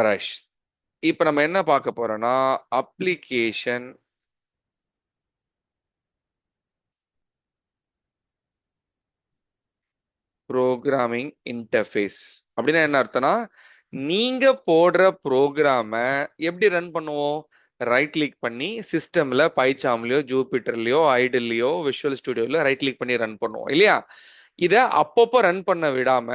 Rush. இப்போ நம்ம என்ன பார்க்க போறோம்னா அப்ளிகேஷன் ப்ரோக்ராமிங் இன்டர்ஃபேஸ். அப்படின்னா என்ன அர்த்தம்னா நீங்க போடுற ப்ரோக்ராம எப்படி ரன் பண்ணுவோம்? ரைட் கிளிக் பண்ணி சிஸ்டம்ல பைச்சாம்லயோ ஜூபிட்டர்லயோ ஐடில்லையோ விஷுவல் ஸ்டுடியோல ரைட் கிளிக் பண்ணி ரன் பண்ணுவோம் இல்லையா? இதை அப்பப்போ ரன் பண்ண விடாம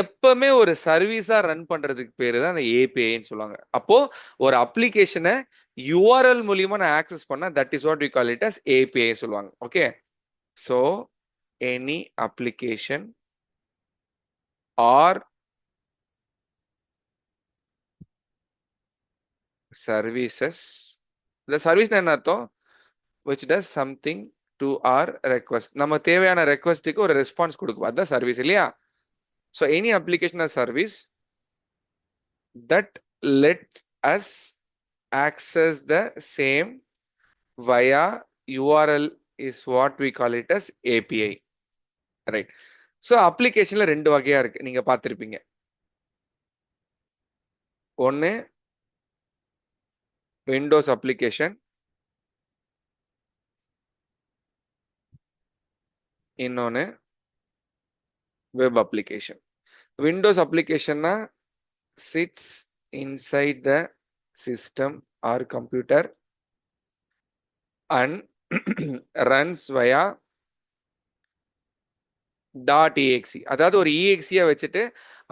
எப்பவுமே ஒரு சர்வீஸா ரன் பண்றதுக்கு பேரு தான் அந்த ஏபிஐன்னு சொல்லுவாங்க. அப்போ ஒரு அப்ளிகேஷனை யூஆர்எல் மூலியமா நான் ஆக்சஸ் பண்ணா that is what we call it as API சொல்லுவாங்க. Okay, so any application or services. இந்த சர்வீஸ் என்ன அர்த்தம்? which does something to our request. நம்ம தேவையான ரெக்வஸ்ட்டுக்கு ஒரு ரெஸ்பான்ஸ் கொடுக்கும், அதுதான் சர்வீஸ் இல்லையா? So any application R service that lets us access the same via URL is what we call it as API. Right. So அப்ளிகேஷன்ல ரெண்டு வகையா இருக்கு, நீங்க பார்த்துருப்பீங்க. ஒன்று விண்டோஸ் அப்ளிகேஷன், இன்னொன்று வெப் அப்ளிகேஷன். விண்டோஸ் அப்ளிகேஷன்னா sits inside the system or computer and runs via .exe. அதாவது ஒரு EXE வச்சுட்டு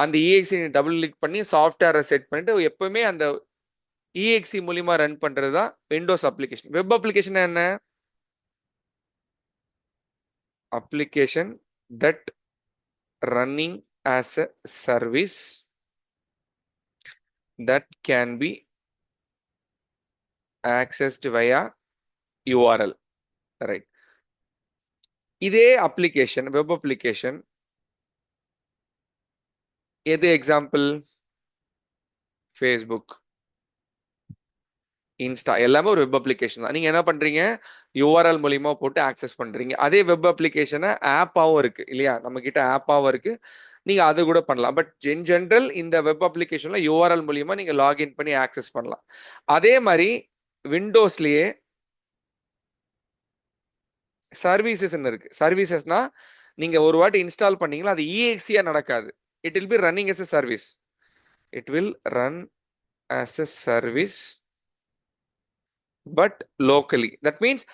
அந்த EXE டபுள் கிளிக் பண்ணி சாஃப்ட்வேரை செட் பண்ணிட்டு எப்பவுமே அந்த EXE மூலியமா ரன் பண்றது தான் விண்டோஸ் அப்ளிகேஷன். வெப் அப்ளிகேஷன் என்ன? Application that running as a service that can be accessed via URL. Right. இதே அப்ளிகேஷன் வெப் அப்ளிகேஷன் எது எக்ஸாம்பிள்? ஃபேஸ்புக், இன்ஸ்டா எல்லாமே ஒரு வெப் அப்ளிகேஷன் தான். நீங்க என்ன பண்றீங்க? யூஆர்எல் மூலியமா போட்டு ஆக்சஸ் பண்றீங்க. அதே வெப் அப்ளிகேஷனை ஆப்பாவும் இருக்கு இல்லையா? நம்ம கிட்ட ஆப்பாவும் இருக்கு, நீங்க அது கூட பண்ணலாம். பட் இன் ஜென்ரல் இந்த வெப் அப்ளிகேஷன்ல யூஆர்எல் மூலியமா நீங்க லாகின் பண்ணி ஆக்சஸ் பண்ணலாம். அதே மாதிரி விண்டோஸ்லயே சர்வீசஸ் இருக்கு. சர்வீசஸ்னா நீங்க ஒரு வாட்டி இன்ஸ்டால் பண்ணீங்களா, அது இஎக்ஸியா நடக்காது. It will be running as a service. It will run as a service but locally. That means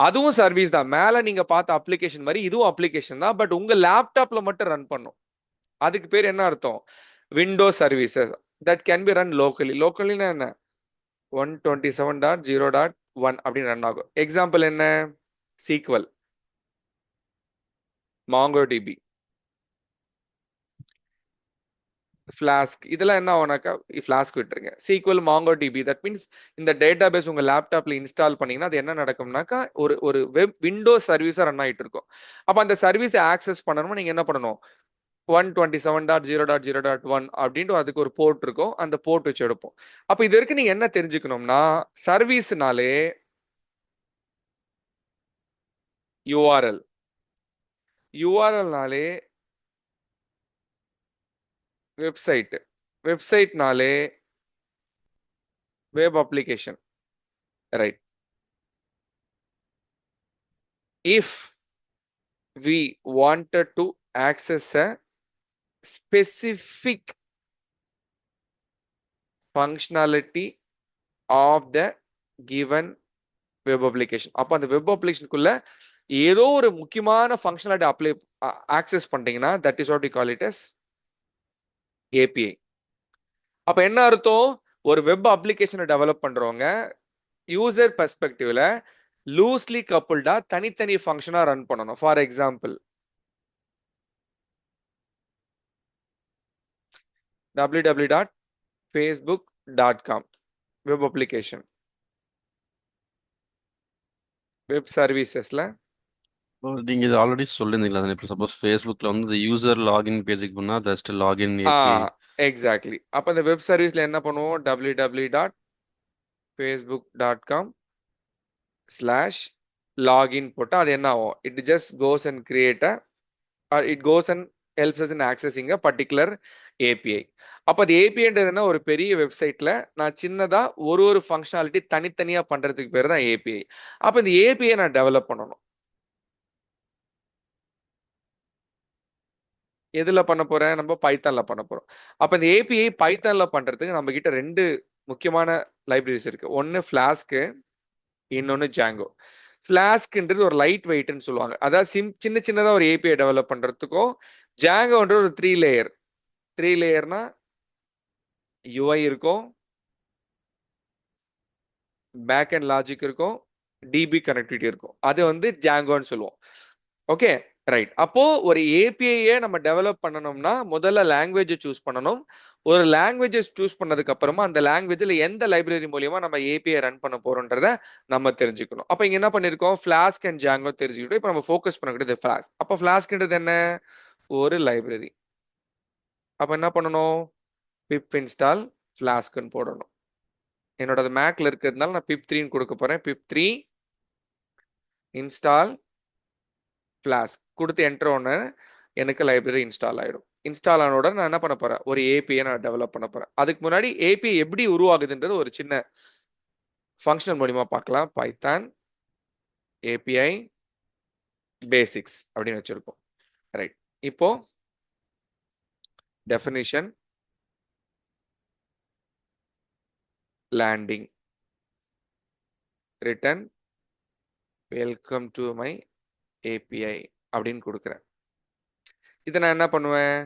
அதுவும் சர்வீஸ் தான். மேல நீங்க பார்த்த அப்ளிகேஷன் மாதிரி இதுவும் அப்ளிகேஷன் தான், பட் உங்க லேப்டாப்ல மட்டும் ரன் பண்ணும். அதுக்கு பேர் என்ன அர்த்தம்? Windows services that can be run locally. லோக்கலினா என்ன? 127.0.1 அப்படின்னு ரன் ஆகும். எக்ஸாம்பிள் என்ன? Sequel, MongoDB, Flask. இதெல்லாம் என்ன ஆகும்னாக்கா, ஃபிளாஸ்க் விட்டுருங்க, sequel, Mongo DB. That means இந்த டேட்டா பேஸ் உங்க லேப்டாப்ல இன்ஸ்டால் பண்ணீங்கன்னா அது என்ன நடக்கும்னாக்கா ஒரு ஒரு வெப் விண்டோஸ் சர்வீஸா ரன் ஆகிட்டு இருக்கும். அப்போ அந்த சர்வீஸை ஆக்சஸ் பண்ணணும்னா நீங்க என்ன பண்ணணும்? 127.0.0.1 அப்படின்ட்டு அதுக்கு ஒரு போர்ட் இருக்கும், அந்த போர்ட் வச்சு எடுப்போம். அப்போ இது வரைக்கும் நீங்க என்ன தெரிஞ்சுக்கணும்னா சர்வீஸ்னாலே யூஆர்எல், யூஆர்எல்னாலே வெப்சைட், வெப்சைட்னாலே web application. Right. If we wanted to access a specific functionality of the given web application, அப்ப அந்த வெப் அப்ளிகேஷனுக்குள்ள ஏதோ ஒரு முக்கியமான ஃபங்க்ஷனாலிட்டி அப்ளை ஆக்சஸ் பண்றீங்கன்னா that is what we call it as API. அப்ப என்ன அர்த்தம்? ஒரு வெப் அப்ளிகேஷனை டெவலப் பண்றவங்க யூசர் பெர்ஸ்பெக்டிவ்ல லூஸ்லி கப்புல்டா தனித்தனி ஃபங்க்ஷனா ரன் பண்ணணும். For example www.facebook.com web application. Web சர்வீசஸ்ல நீங்க இது ஆல்ரெடி சொல்லியிருந்தீங்களா? இப்போ சப்போஸ் ஃபேஸ்புக்ல வந்து இந்த யூசர் லாகின் பேஜுக்கு போனா ஜஸ்ட் லாகின் ஏபிஐ. எக்ஸாக்ட்லி. அப்போ இந்த வெப் சர்வீஸ்ல என்ன பண்ணுவோம்? www.facebook.com/login போட்டா அது என்ன ஆகும்? It just goes and create it goes and helps as in accessing a particular API. அப்ப அது ஏபிஐன்றது என்ன, ஒரு பெரிய வெப்சைட்ல நான் சின்னதா ஒரு ஃபங்க்ஷனாலிட்டி தனித்தனியா பண்றதுக்கு பேர் தான் ஏபிஐ. அப்ப இந்த ஏபிஐ நான் டெவலப் பண்ணணும். எதுல பண்ண போறேன், நம்ம பைத்தான்ல பண்ண போறோம். அப்ப இந்த ஏபிஐ பைத்தான்ல பண்றதுக்கு நம்ம கிட்ட 2 முக்கியமான லைப்ரரிஸ் இருக்கு. ஒன்னு ஃபிளாஸ்க், இன்னொன்னு ஜாங்கோ. ஃபிளாஸ்க்ன்றது ஒரு லைட் வெயிட்னு சொல்லுவாங்க. அதாவது சின்ன சின்னதா ஒரு ஏபிஐ டெவலப் பண்றதுக்கும், ஜாங்கோன்றது ஒரு 3 லேயர். 3 லேயர்னா யூஐ இருக்கும், பேக் அண்ட் லாஜிக் இருக்கும், டிபி கனெக்டிவிட்டி இருக்கும். அது வந்து ஜாங்கோன்னு சொல்லுவோம். Okay, right. அப்போ ஒரு ஏபிஐயை நம்ம டெவலப் பண்ணணும்னா முதல்ல லாங்குவேஜை சூஸ் பண்ணணும். ஒரு லாங்குவேஜை சூஸ் பண்ணதுக்கு அப்புறமா அந்த லாங்குவேஜ்ல எந்த லைப்ரரி மூலியமா நம்ம ஏபிஐ ரன் பண்ண போறோம்ன்றத நம்ம தெரிஞ்சுக்கணும். அப்ப இங்க என்ன பண்ணிருக்கோம், ஃபிளாஸ்க் அண்ட் ஜாங்கோ தெரிஞ்சுக்கிட்டோம். இப்போ நம்ம ஃபோக்கஸ் பண்ணக்கூடியது ஃபிளாஸ்க். அப்போ ஃபிளாஸ்க்ன்றது என்ன, ஒரு லைப்ரரி. அப்ப என்ன பண்ணணும், பிப் இன்ஸ்டால் ஃபிளாஸ்க்னு போடணும். என்னோட மேக்ல இருக்கிறதுனால நான் pip3 கொடுக்க போறேன். pip3 இன்ஸ்டால் ஃபிளாஸ்க் கொடுத்து என்டர் ஒன்று எனக்கு லைப்ரரி இன்ஸ்டால் ஆயிடும். இன்ஸ்டால் ஆன உடனே நான் என்ன பண்ண போறேன், ஒரு ஏபிஐ நான் டெவலப் பண்ண போறேன். அதுக்கு முன்னாடி ஏபிஐ எப்படி உருவாகுதுன்றது ஒரு சின்ன ஃபங்க்ஷனல் மூலியமா பார்க்கலாம். பைத்தான் ஏபிஐ பேசிக்ஸ் அப்படின்னு வச்சிருக்கோம். ரைட். இப்போ definition, landing, return welcome to my API அப்படின்னு கொடுக்குறேன். இதை நான் என்ன பண்ணுவேன்,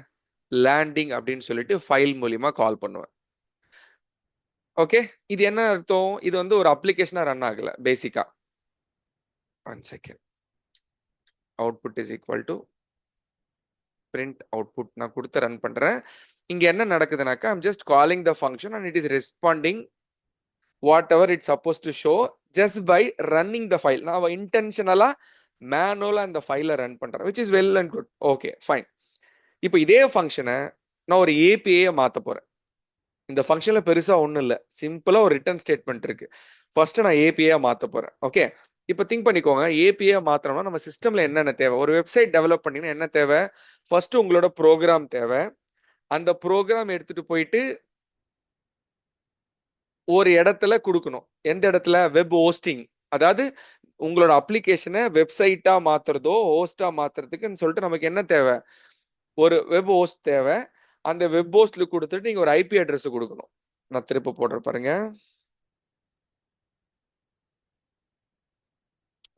லேண்டிங் அப்படின்னு சொல்லிட்டு ஃபைல் மூலியமா கால் பண்ணுவேன். ஓகே, இது என்ன அர்த்தம், இது வந்து ஒரு அப்ளிகேஷனா ரன் ஆகல. பேசிக்கா 1 second, output is equal to print output நான் கொடுத்து ரன் பண்றேன். இங்க என்ன நடக்குதுனாக்கா, I'm just calling the function and it is responding whatever it's supposed to show just by running the file. நான் இன்டென்ஷனலா மேனுவலா இந்த ஃபைலை ரன் பண்றேன், which is well and good. Okay fine. இப்போ இதே ஃபங்க்ஷனை நான் ஒரு ஏபிஐ மாத்த போறேன். இந்த ஃபங்க்ஷன்ல பெருசா ஒண்ணும் இல்ல, சிம்பிளா ஒரு ரிட்டர்ன் ஸ்டேட்மெண்ட் இருக்கு. ஃபர்ஸ்ட் நான் ஏபிஐ மாத்த போறேன். ஓகே, இப்போ திங்க் பண்ணிக்கோங்க, ஏபிஐ மாத்திரம்னா நம்ம சிஸ்டம்ல என்னென்ன தேவை, ஒரு வெப்சைட் டெவலப் பண்ணீங்கன்னா என்ன தேவை, ஃபர்ஸ்ட் உங்களோட ப்ரோக்ராம் தேவை. அந்த ப்ரோக்ராம் எடுத்துட்டு போயிட்டு ஒரு இடத்துல கொடுக்கணும். எந்த இடத்துல, வெப் ஹோஸ்டிங். அதாவது உங்களோட அப்ளிகேஷனை வெப்சைட்டா மாத்துறதோ ஹோஸ்டா மாத்துறதுக்குன்னு சொல்லிட்டு நமக்கு என்ன தேவை, ஒரு வெப் ஹோஸ்ட் தேவை. அந்த வெப் ஹோஸ்ட்ல கொடுத்துட்டு நீங்க ஒரு ஐபி அட்ரஸ் கொடுக்கணும். நான் திருப்ப போடுற பாருங்க,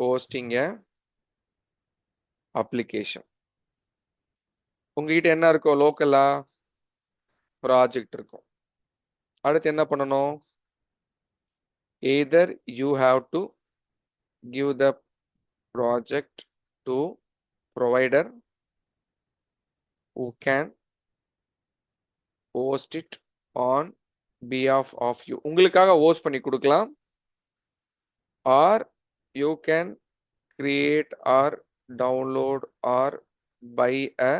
ஹோஸ்டிங் அப்ளிகேஷன். உங்ககிட்ட என்ன இருக்கும், லோக்கலா ப்ராஜெக்ட் இருக்கும். அடுத்து என்ன பண்ணணும், either you have to give the project to provider who can host it on behalf of you. உங்களுக்காக ஹோஸ்ட் பண்ணி கொடுக்கலாம், or you can create or download or buy a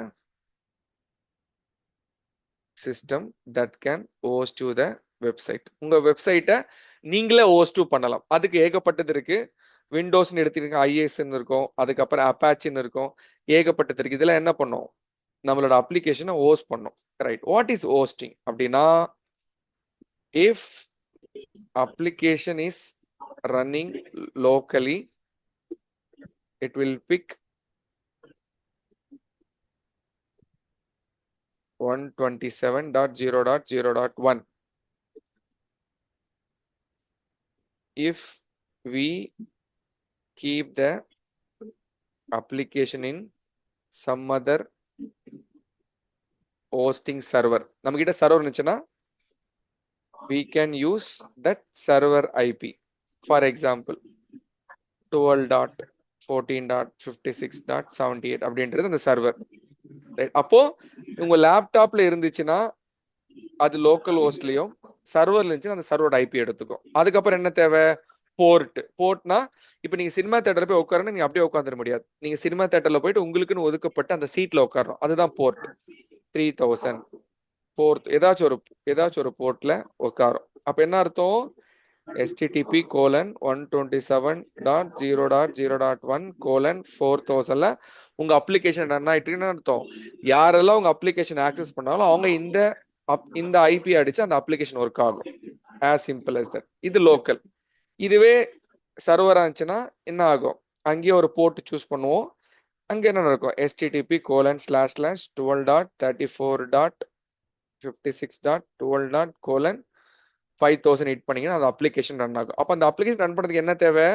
system that can host to the website. உங்க வெப்சைட்டை நீங்களே host பண்ணலாம். அதுக்கு ஏகப்பட்டது இருக்கு. விண்டோஸ்ன்னு எடுத்துக்கிங்க, ஐஎஸ்ன்னு இருக்கும், அதுக்கப்புறம் அப்பாச்சின்னு இருக்கும், ஏகப்பட்டது இருக்கு. இதெல்லாம் என்ன பண்ணும், நம்மளோட அப்ளிகேஷனை ஹோஸ்ட் பண்ணும். ரைட். வாட் இஸ் ஹோஸ்டிங் அப்படின்னா, if application is running locally, it will pick 127.0.0.1. if we keep the application in some other hosting server, நம்ம கிட்ட சர்வர் இருந்துச்சுன்னா we can use that server IP. For example 12.14.56.78 அப்படின்றது அந்த server. Right. அப்போ உங்க லேப்டாப்ல இருந்துச்சுன்னா அது லோக்கல் ஹோஸ்ட்லயும், சர்வர்ல இருந்துச்சுன்னா அந்த சர்வரோட ஐபி எடுத்துக்கும். அதுக்கப்புறம் என்ன தேவை, போர்ட்னா இப்போ நீங்க சினிமா தியேட்டர்ல போய் உட்காரணும், நீங்க அப்படியே உட்காந்துட முடியாது. நீங்க சினிமா தியேட்டர்ல போயிட்டு உங்களுக்குன்னு ஒதுக்கப்பட்ட அந்த சீட்ல உட்காரணும், அதுதான் போர்ட். 3000 போர்ட் ஏதாச்சும் ஒரு போர்ட்ல உட்காரும். அப்ப என்ன அர்த்தம், http://127.0.0.1:4000ல உங்க அப்ளிகேஷன் ரன் ஆயிட்டு இருக்குன்னு அர்த்தம். யாரெல்லாம் உங்க அப்ளிகேஷன் ஆக்சஸ் பண்ணாலும் அவங்க இந்த இந்த ஐபி அடிச்சு அந்த அப்ளிகேஷன் ஒர்க் ஆகும். As simple as that. இது லோக்கல். இதுவே சர்வர் இருந்துச்சுன்னா என்ன ஆகும்? அங்கேயே ஒரு போர்ட் சூஸ் பண்ணுவோம். அங்கே என்ன நடக்கும்? http://12.34.56.12.:5000 ஹிட் பண்ணீங்கன்னா அந்த அப்ளிகேஷன் ரன் ஆகும். அப்போ அந்த அப்ளிகேஷன் ரன் பண்ணுறதுக்கு என்ன தேவை?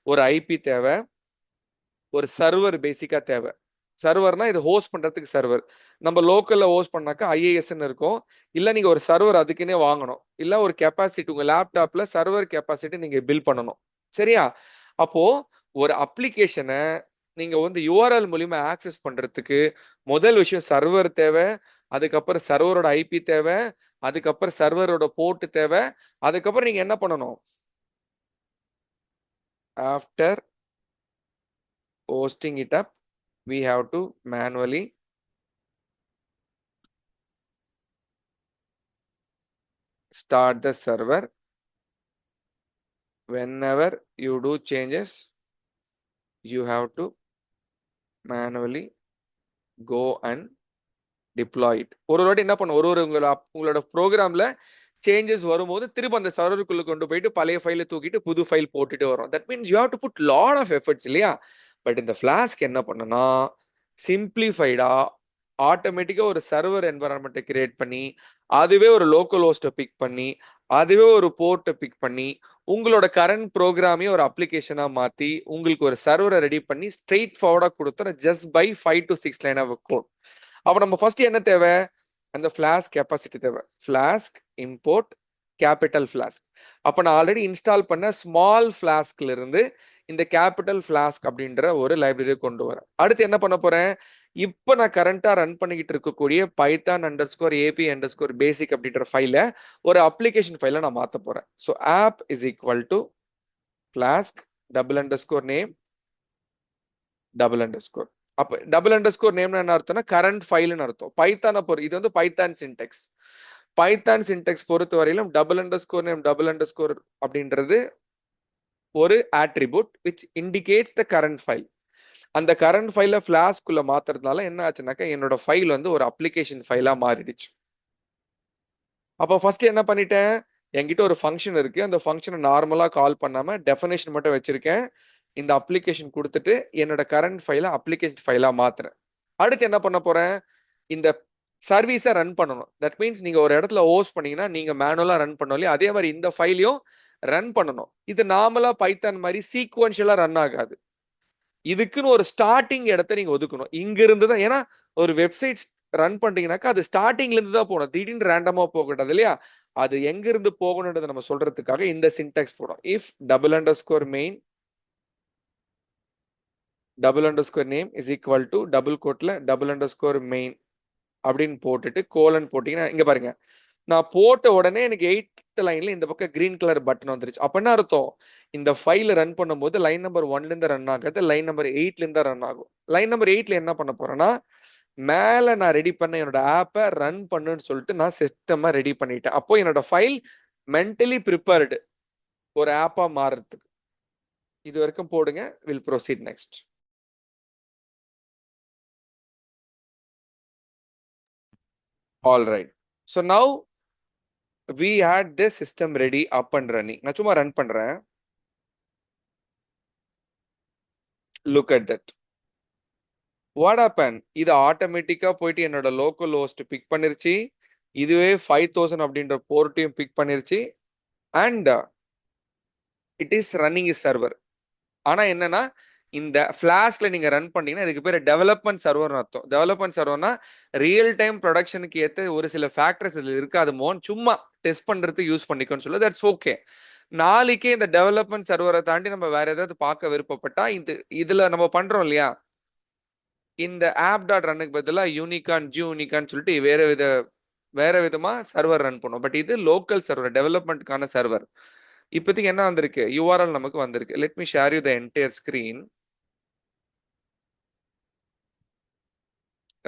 ஒரு ஐபி தேவை, ஒரு சர்வர் பேசிக்கா தேவை. சர்வர்னா இது ஹோஸ்ட் பண்றதுக்கு சர்வர். நம்ம லோக்கல்ல ஹோஸ்ட் பண்ணாக்கா ஐஏஎஸ்ன்னு இருக்கும். இல்ல நீங்க ஒரு சர்வர் அதுக்குன்னே வாங்கணும். இல்ல ஒரு கெப்பாசிட்டி உங்க லேப்டாப்ல சர்வர் கெப்பாசிட்டி நீங்க பில் பண்ணணும். சரியா? அப்போ ஒரு அப்ளிகேஷனை நீங்க வந்து யூஆர்எல் மூலியமா ஆக்சஸ் பண்றதுக்கு முதல் விஷயம் சர்வர் தேவை, அதுக்கப்புறம் சர்வரோட ஐபி தேவை, அதுக்கப்புறம் சர்வரோட போர்ட் தேவை, அதுக்கப்புறம் நீங்க என்ன பண்ணணும்? After hosting it up, we have to manually start the server. Whenever you do changes, you have to manually go and deploy it. ஒரு வாட்டி என்ன பண்ணும்? உங்களோட ப்ரோக்ராம்ல சேஞ்சஸ் வரும்போது திரும்ப அந்த சர்வருக்குள்ள கொண்டு போயிட்டு பழைய ஃபைலை தூக்கிட்டு புது ஃபைல் போட்டுட்டு வரும். That means you have to put lot of efforts இல்லையா? பட் இந்த ஃபிளாஸ்க் என்ன பண்ணுனா சிம்பிளிஃபைடா ஆட்டோமேட்டிக்கா ஒரு சர்வர் என்வரான்மெண்ட்டை கிரியேட் பண்ணி அதுவே ஒரு லோக்கல் ஹோஸ்ட்டை பிக் பண்ணி அதுவே ஒரு போர்ட்டை பிக் பண்ணி உங்களோட கரண்ட் ப்ரோக்ராமே ஒரு அப்ளிகேஷனா மாத்தி உங்களுக்கு ஒரு சர்வரை ரெடி பண்ணி ஸ்ட்ரெயிட் ஃபார்வர்டா கொடுத்துற just by 5 to 6 line of code. அப்போ நம்ம ஃபர்ஸ்ட் என்ன தேவை? அந்த ஃபிளாஸ்க் கெப்பாசிட்டி தேவை. Flask import capital Flask. அப்போ நான் ஆல்ரெடி இன்ஸ்டால் பண்ண ஸ்மால் ஃபிளாஸ்க்ல இருந்து இந்த கேபிட்டல் ஃபிளாஸ்க் அப்படின்ற ஒரு லைப்ரரியை கொண்டு வரேன். அடுத்து என்ன பண்ண போறேன்? இப்போ நான் கரண்டா ரன் பண்ணிக்கிட்டு இருக்கக்கூடிய python_ap_basic அப்படின்ற ஃபைலை ஒரு அப்ளிகேஷன் ஃபைலை நான் மாற்ற போறேன். So app is equal to flask _name _. அப்ப _name என்ன அர்த்தம்னா கரண்ட் ஃபைல்னு அர்த்தம். பைத்தானை பொறுத்து இது வந்து பைத்தான் சின்டெக்ஸ். பைத்தான் சின்டெக்ஸ் பொறுத்த வரையிலும் _name _ அப்படின்றது ஒரு attribute which indicates the current file. அந்த கரண்ட் ஃபைல ஃபிளாஸ்க்குள்ள மாத்துறதுனால என்ன ஆச்சுனாக்கா என்னோட ஃபைல் வந்து ஒரு அப்ளிகேஷன் ஃபைலா மாறிடுச்சு. அப்போ ஃபர்ஸ்ட் என்ன பண்ணிட்டேன்? என்கிட்ட ஒரு ஃபங்க்ஷன் இருக்கு. அந்த ஃபங்க்ஷனை நார்மலா கால் பண்ணாம டெஃபினேஷன் மட்டும் வச்சிருக்கேன். இந்த அப்ளிகேஷன் கொடுத்துட்டு என்னோட கரண்ட் ஃபைலை அப்ளிகேஷன் ஃபைலா மாத்துறேன். அடுத்து என்ன பண்ண போறேன்? இந்த சர்வீஸை ரன் பண்ணணும். தட் மீன்ஸ் நீங்க ஒரு இடத்துல ஹோஸ்ட் பண்ணீங்கன்னா நீங்க மேனுவலா ரன் பண்ணலையும் அதே மாதிரி இந்த ஃபைலையும் ரன் பண்ணணும். இது நார்மலா பைத்தான் மாதிரி சீக்வன்ஷியலா ரன் ஆகாது. இதுக்குன்னு ஒரு ஸ்டார்டிங் இடத்த நீங்க ஒதுக்கணும். இங்க இருந்து தான், ஏன்னா ஒரு வெப்சைட் ரன் பண்றீங்கன்னாக்கா அது ஸ்டார்டிங்ல இருந்து தான் போகணும். திடீர்னு ரேண்டமா போகக்கூடாது இல்லையா? அது எங்க இருந்து போகணுன்றதை நம்ம சொல்றதுக்காக இந்த சின்டாக்ஸ் போடும். If _main _name is equal to double கோட்ல _main அப்படின்னு போட்டுட்டு கோலன் போட்டீங்கன்னா இங்க பாருங்க, நான் போட்ட உடனே எனக்கு 8th லைன்ல இந்த பக்கம் கிரீன் கலர் பட்டன் வந்துருச்சு. அப்ப என்ன அர்த்தம்? இந்த ஃபைல் ரன் பண்ணும்போது லைன் நம்பர் 1ல இருந்து ரன் ஆகாது, லைன் நம்பர் 8ல இருந்து ரன் ஆகும். லைன் நம்பர் 8ல என்ன பண்ண போறேன்னா மேல நான் ரெடி பண்ண என்னோட ஆப்பை ரன் பண்ணுன்னு சொல்லிட்டு நான் சிஸ்டமா ரெடி பண்ணிட்டேன். அப்போ என்னோட ஃபைல் மென்டலி ப்ரிப்பேர்டு ஒரு ஆப்பா மாறுறதுக்கு. இது வரைக்கும் போடுங்க. Will proceed next. All right. So now we had this system ready up and running. நான் சும்மா ரன் பண்றேன். Look at that. What happened? இது ஆட்டோமேட்டிக்கா போயிட்டு என்னோட லோக்கல் ஹோஸ்ட் பிக் பண்ணிருச்சு. இதுவே 5000 அப்படின்ற போர்ட்டையும் பிக் பண்ணிருச்சு. And it is running is server. ஆனா என்னன்னா இந்த ஃபிளாஷ்ல நீங்க ரன் பண்ணீங்கன்னா இதுக்கு பேர் டெவலப்மெண்ட் சர்வர் அர்த்தம். டெவலப்மெண்ட் சர்வர்னா ரியல் டைம் ப்ரொடக்ஷனுக்கு ஏற்ற ஒரு சில ஃபேக்டர்ஸ் இதுல இருக்காதுமோன்னு சும்மா டெஸ்ட் பண்றதுக்கு யூஸ் பண்ணிக்கோன்னு சொல்ல. That's okay. நாளைக்கே இந்த டெவலப்மெண்ட் சர்வரை தாண்டி நம்ம வேற ஏதாவது பார்க்க விருப்பப்பட்டா இதுல நம்ம பண்றோம் இல்லையா? இந்த ஆப் டாட் ரன்னுக்கு பதிலாக யூனிகான்னு சொல்லிட்டு வேற விதமா சர்வர் ரன் பண்ணும். பட் இது லோக்கல் சர்வர், டெவலப்மெண்ட்கான சர்வர். இப்போதைக்கு என்ன வந்திருக்கு? யூஆர்எல் நமக்கு வந்திருக்கு. Let me share you the entire screen.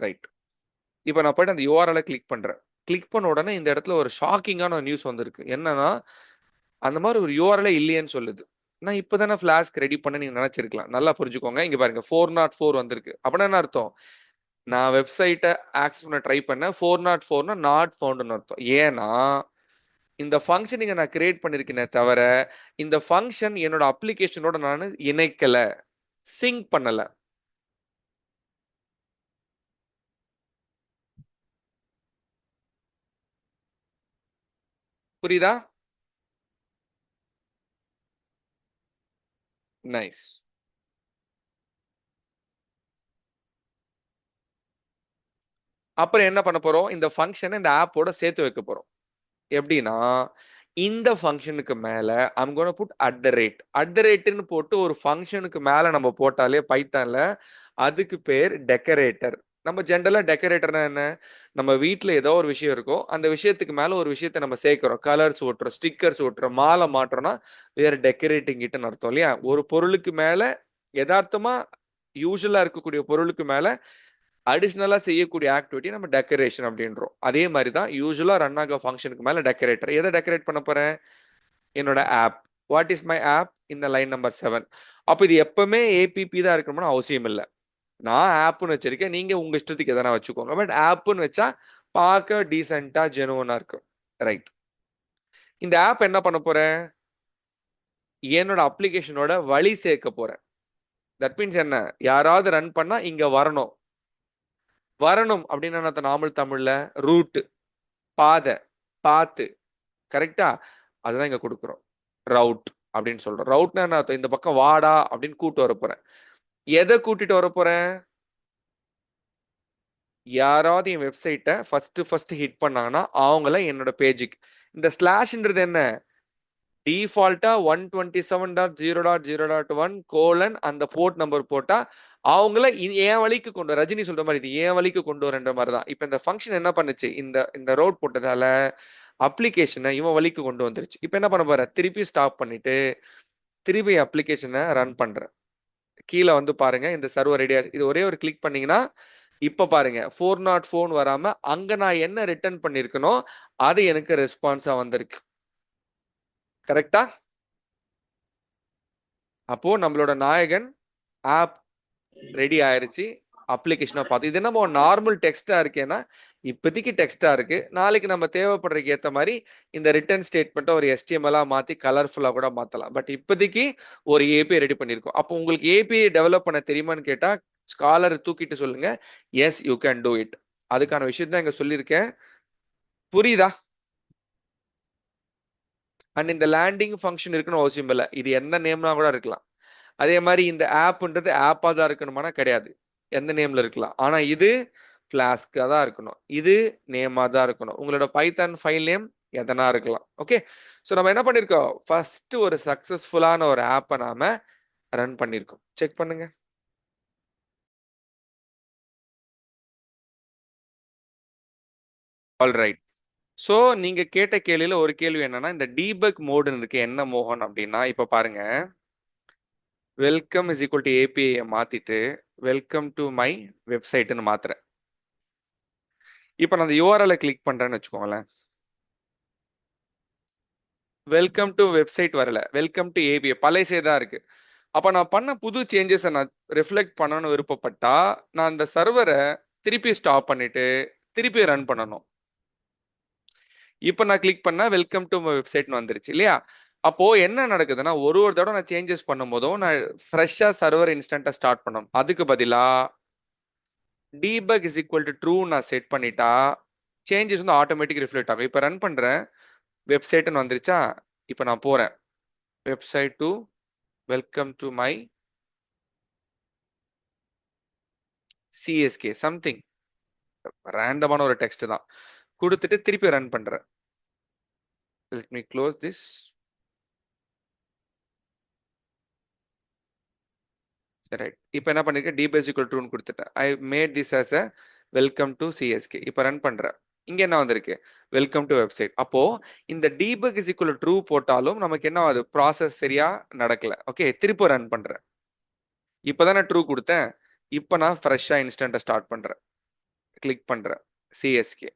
Right. இப்போ நான் போயிட்டு அந்த யூஆர்எல் கிளிக் பண்றேன். கிளிக் பண்ண உடனே இந்த இடத்துல ஒரு ஷாக்கிங்கான நியூஸ் வந்திருக்கு. என்னன்னா அந்த மாதிரி ஒரு யூஆர்எல் இல்லையேன்னு சொல்லுது. நான் இப்போதானே ஃபிளாஸ்க் ரெடி பண்ண நீங்க நினைச்சிருக்கலாம். நல்லா புரிஞ்சுக்கோங்க. இங்க பாருங்க 404 வந்திருக்கு. அப்படின்னா என்ன அர்த்தம்? நான் வெப்சைட்டை ஆக்சஸ் பண்ண ட்ரை பண்ணேன் 404 நாட் ஃபவுண்டுன்னு அர்த்தம். ஏன்னா இந்த ஃபங்க்ஷன் இங்க நான் கிரியேட் பண்ணிருக்கேனே தவிர இந்த ஃபங்க்ஷன் என்னோட அப்ளிகேஷனோட நான் இணைக்கல, சிங்க் பண்ணல. புரியுதா? நைஸ். அப்புறம் என்ன பண்ண போறோம்? இந்த ஃபங்க்ஷனை இந்த ஆப்போட சேர்த்து வைக்க போறோம். எப்படின்னா இந்த ஃபங்க்ஷனுக்கு மேல I'm gonna put at the rate. At the ரேட்னு போட்டு ஒரு ஃபங்க்ஷனுக்கு மேல நம்ம போட்டாலே பைத்தான்ல அதுக்கு பேர் டெக்கரேட்டர். நம்ம ஜென்ரலா டெக்கரேட்டர்னா என்ன? நம்ம வீட்ல ஏதோ ஒரு விஷயம் இருக்கும், அந்த விஷயத்துக்கு மேல ஒரு விஷயத்தை நம்ம சேர்க்கிறோம், கலர்ஸ் ஓட்டுறோம், ஸ்டிக்கர்ஸ் ஓட்டுறோம், மாலை மாட்டுறோம்னா வேற டெக்கரேட்டிங் இட்னு அர்த்தம் இல்லையா? ஒரு பொருளுக்கு மேல யதார்த்தமா யூஸ்வலா இருக்கக்கூடிய பொருளுக்கு மேல அடிஷ்னலா செய்யக்கூடிய ஆக்டிவிட்டி நம்ம டெக்கரேஷன் அப்படின்றோம். அதே மாதிரி தான் யூஸ்வலா ரன் ஆக ஃபங்க்ஷனுக்கு மேல டெக்கரேட்டர். எதை டெக்கரேட் பண்ண போறேன்? என்னோட app. What is my app? இந்த லைன் நம்பர் 7. அப்ப இது எப்பவுமே ஏபிபி தான் இருக்கணும்னு அவசியம் இல்லை. நான் ஆப்னு வச்சிருக்கேன், நீங்க உங்க இஷ்டத்துக்கு எதனா வச்சுக்கோங்க. பட் ஆப்னு வச்சா பார்க்க டீசென்ட்டா ஜெனுவனா இருக்கும். ரைட். இந்த ஆப் என்ன பண்ண போறேன்? என்னோட அப்ளிகேஷனோட வழி சேர்க்க போறேன். தட் மீன்ஸ் என்ன? யாராவது ரன் பண்ணா இங்க வரணும். வரணும் அப்படின்னு நார்மல் தமிழ்ல ரூட், பாதை, பாத்து. கரெக்டா? அதுதான் இங்க கொடுக்குறோம். ரவுட் அப்படின்னு சொல்றோம். ரவுட்னா என்ன அர்த்தம்? இந்த பக்கம் வாடா அப்படின்னு கூட்டு வர போறேன். எதை கூட்டிட்டு வர போறேன்? யாராவது என் வெப்சைட்டை ஃபர்ஸ்ட் ஹிட் பண்ணாங்கன்னா அவங்கள என்னோட பேஜுக்கு. இந்த ஸ்லாஷ்ன்றது என்ன? டிஃபால்ட்டா 127.0.0.1 அந்த போர்ட் நம்பர் போட்டா அவங்கள என் வழிக்கு கொண்டு ரஜினி சொல்ற மாதிரி இது என் வழிக்கு கொண்டு வரன்ற மாதிரி தான். இப்ப இந்த ஃபங்க்ஷன் என்ன பண்ணுச்சு? இந்த இந்த ரோட் போட்டதால அப்ளிகேஷனை இவன் வழிக்கு கொண்டு வந்துருச்சு. இப்ப என்ன பண்ண போற? திருப்பி ஸ்டாப் பண்ணிட்டு திருப்பி அப்ளிகேஷனை ரன் பண்றேன். கீழே வந்து பாருங்க, இந்த சர்வர் ரெடியா. இது ஒரே ஒரு கிளிக் பண்ணீங்கன்னா இப்ப பாருங்க 404 வராம அங்க நான் என்ன ரிட்டர்ன் பண்ணிருக்கனோ அது எனக்கு ரெஸ்பான்ஸா வந்திருக்கு. கரெக்டா? அப்போ நம்மளோட நாயகன் ஆப் ரெடி ஆயிருச்சு. அப்ளிகேஷனா பார்த்து இது என்ன நார்மல் டெக்ஸ்டா இருக்கேன்னா இப்போதைக்கு டெக்ஸ்டா இருக்கு. நாளைக்கு நம்ம தேவைப்படுறதுக்கு ஏத்த மாதிரி இந்த ரிட்டர்ன் ஸ்டேட்மெண்ட்டை ஒரு HTML மாத்தி கலர்ஃபுல்லா கூட மாத்தலாம். பட் இப்போதைக்கு ஒரு ஏபிஐ ரெடி பண்ணிருக்கோம். அப்போ உங்களுக்கு ஏபிஐ டெவலப் பண்ண தெரியுமான்னு கேட்டா ஸ்காலர் தூக்கிட்டு சொல்லுங்க. Yes you can do it. அதுக்கான விஷயம் தான் இங்க சொல்லியிருக்கேன். புரியுதா? அண்ட் இந்த லேண்டிங் ஃபங்க்ஷன் இருக்குன்னு அவசியம் இல்லை. இது எந்த நேம்னா கூட இருக்கலாம். அதே மாதிரி இந்த ஆப்ன்றது ஆப்பா தான் இருக்கணுமானா கிடையாது. எந்த நேம்ல இருக்கலாம். ஆனா இது ஃபிளாஸ்கா தான் இருக்கணும். இது நேமா தான் இருக்கணும். உங்களோட பைத்தான் ஃபைல் நேம் எதனா இருக்கலாம். ஓகே. ஸோ நம்ம என்ன பண்ணிருக்கோம்? ஃபர்ஸ்ட் ஒரு சக்சஸ்ஃபுல்லான ஒரு ஆப்பை நாம ரன் பண்ணிருக்கோம். செக் பண்ணுங்க. All right. ஸோ நீங்க கேட்ட கேள்வியில ஒரு கேள்வி என்னன்னா இந்த டீபக் மோடுன்னு இருக்கு என்ன மோகன் அப்படின்னா இப்ப பாருங்க welcome is equal to API மாத்திட்டு வெல்கம் டு மை வெப்சைட்னு மாத்துறேன். இப்போ நான் அந்த யூஆர்எல் கிளிக் பண்றேன்னு வச்சுக்கோங்களேன். வெல்கம் டு வெப்சைட் வரல, வெல்கம் டு ஏபிஐ பழையசே தான் இருக்கு. அப்ப நான் பண்ண புது சேஞ்சஸை நான் ரிஃப்ளெக்ட் பண்ணணும்னு விருப்பப்பட்டா நான் அந்த சர்வரை திருப்பி ஸ்டாப் பண்ணிட்டு திருப்பி ரன் பண்ணணும். இப்போ நான் கிளிக் பண்ணா வெல்கம் டு மை வெப்சைட்னு வந்துருச்சு இல்லையா? அப்போ என்ன நடக்குதுன்னா ஒரு ஒரு தடவை நான் சேஞ்சஸ் பண்ணும் போதும் நான் ஃப்ரெஷ்ஷா சர்வர் இன்ஸ்டன்ட்டா ஸ்டார்ட் பண்ணணும். அதுக்கு பதிலா debug is equal to true நான் செட் பண்ணிட்டா சேஞ்சஸ் வந்து ஆட்டோமேட்டிக் ரிஃப்ளெக்ட் ஆகும். இப்போ ரன் பண்றேன், வெப்சைட்னு வந்துருச்சா? இப்போ நான் போறேன் website to welcome to my CSK something ரேண்டமான ஒரு டெக்ஸ்ட் தான் கொடுத்துட்டு திருப்பி ரன் பண்றேன். Let me close this. Right. இப்போ என்ன பண்ணிருக்கேன்? debug equal to ட்ரூன்னு கொடுத்துட்டேன். I made this as a welcome to CSK. இப்போ ரன் பண்றேன். இங்க என்ன வந்திருக்கு? Welcome to website. அப்போ இந்த debug is equal to true போட்டாலும் நமக்கு என்ன ஆகுது? ப்ராசஸ் சரியா நடக்கல. ஓகே, திருப்பி ரன் பண்றேன். இப்போதான் நான் ட்ரூ கொடுத்தேன். இப்போ நான் ஃப்ரெஷ்ஷா இன்ஸ்டன்ட்டை ஸ்டார்ட் பண்றேன். கிளிக் பண்றேன் சிஎஸ்கே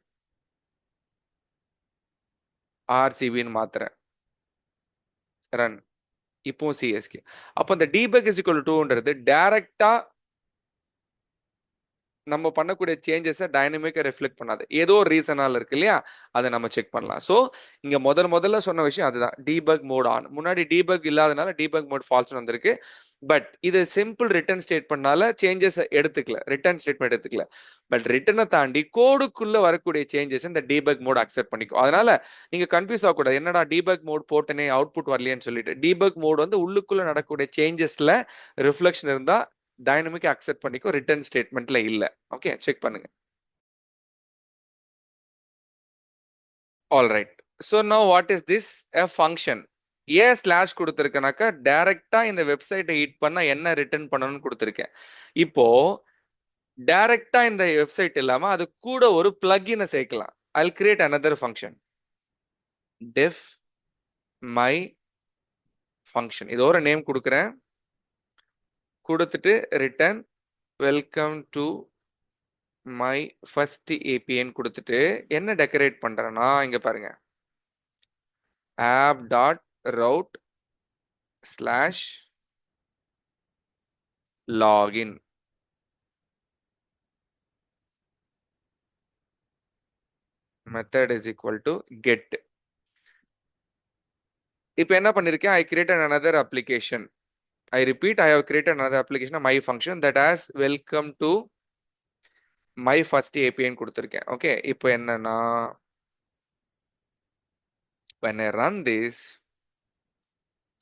ஆர்சிபின்னு மாத்துறேன். ரன். இப்போ சிஎஸ்கே. அப்போ இந்த debug is equal to 2ன்றது டைரக்டா நம்ம பண்ணக்கூடிய சேஞ்சஸை டைனமிக்கா ரிஃப்ளெக்ட் பண்ணாது. ஏதோ ஒரு ரீசனால இருக்கு இல்லையா? அதை நம்ம செக் பண்ணலாம். ஸோ இங்க முதல்ல சொன்ன விஷயம் அதுதான், டீபக் மோட் ஆன். முன்னாடி டீபக் இல்லாதனால டீபக் மோட் ஃபால்ஸ் வந்திருக்கு. பட் இது சிம்பிள் ரிட்டர்ன் ஸ்டேட்மெண்ட்னால சேஞ்சஸ் எடுத்துக்கல, ரிட்டர்ன் ஸ்டேட்மெண்ட் எடுத்துக்கல. பட் ரிட்டர்னை தாண்டி கோடுக்குள்ள வரக்கூடிய சேஞ்சஸ் இந்த டீபக் மோட் அக்செப்ட் பண்ணிக்கும். அதனால நீங்க கன்ஃபியூஸ் ஆகக்கூடாது, என்னடா டீபக் மோட் போட்டனே அவுட்புட் வரலையேன்னு சொல்லிட்டு. டீபக் மோட் வந்து உள்ளுக்குள்ள நடக்கக்கூடிய சேஞ்சஸ்ல ரிஃப்ளெக்ஷன் இருந்தா டைனமிக் அக்செப்ட் பண்ணிக்கும், ரிட்டர்ன் ஸ்டேட்மெண்ட்ல இல்ல. ஓகே, செக் பண்ணுங்க. All right. So now what is this a function? ஏன் ஸ்லாஷ் கொடுத்துருக்கேனாக்கா டைரக்டா இந்த வெப்சைட்டை ஹிட் பண்ணா என்ன ரிட்டர்ன் பண்ணணும்னு கொடுத்துருக்கேன். இப்போ டைரக்டா இந்த வெப்சைட் இல்லாம அது கூட ஒரு பிளக்கினை சேர்க்கலாம். I'll create another function, def my function. இது ஒரு நேம் கொடுக்குறேன், கொடுத்துட்டு return welcome to my first ஏபிஐன்னு கொடுத்துட்டு என்ன டெக்கரேட் பண்றேன்னா இங்க பாருங்க, app dot route slash login method is equal to get. இப்போ என்ன பண்ணிருக்கேன், I created another application. I repeat, I have created another application, my function that has welcome to my first API ன்னு கொடுத்துருக்கேன். Okay, இப்போ என்னன்னா when I run this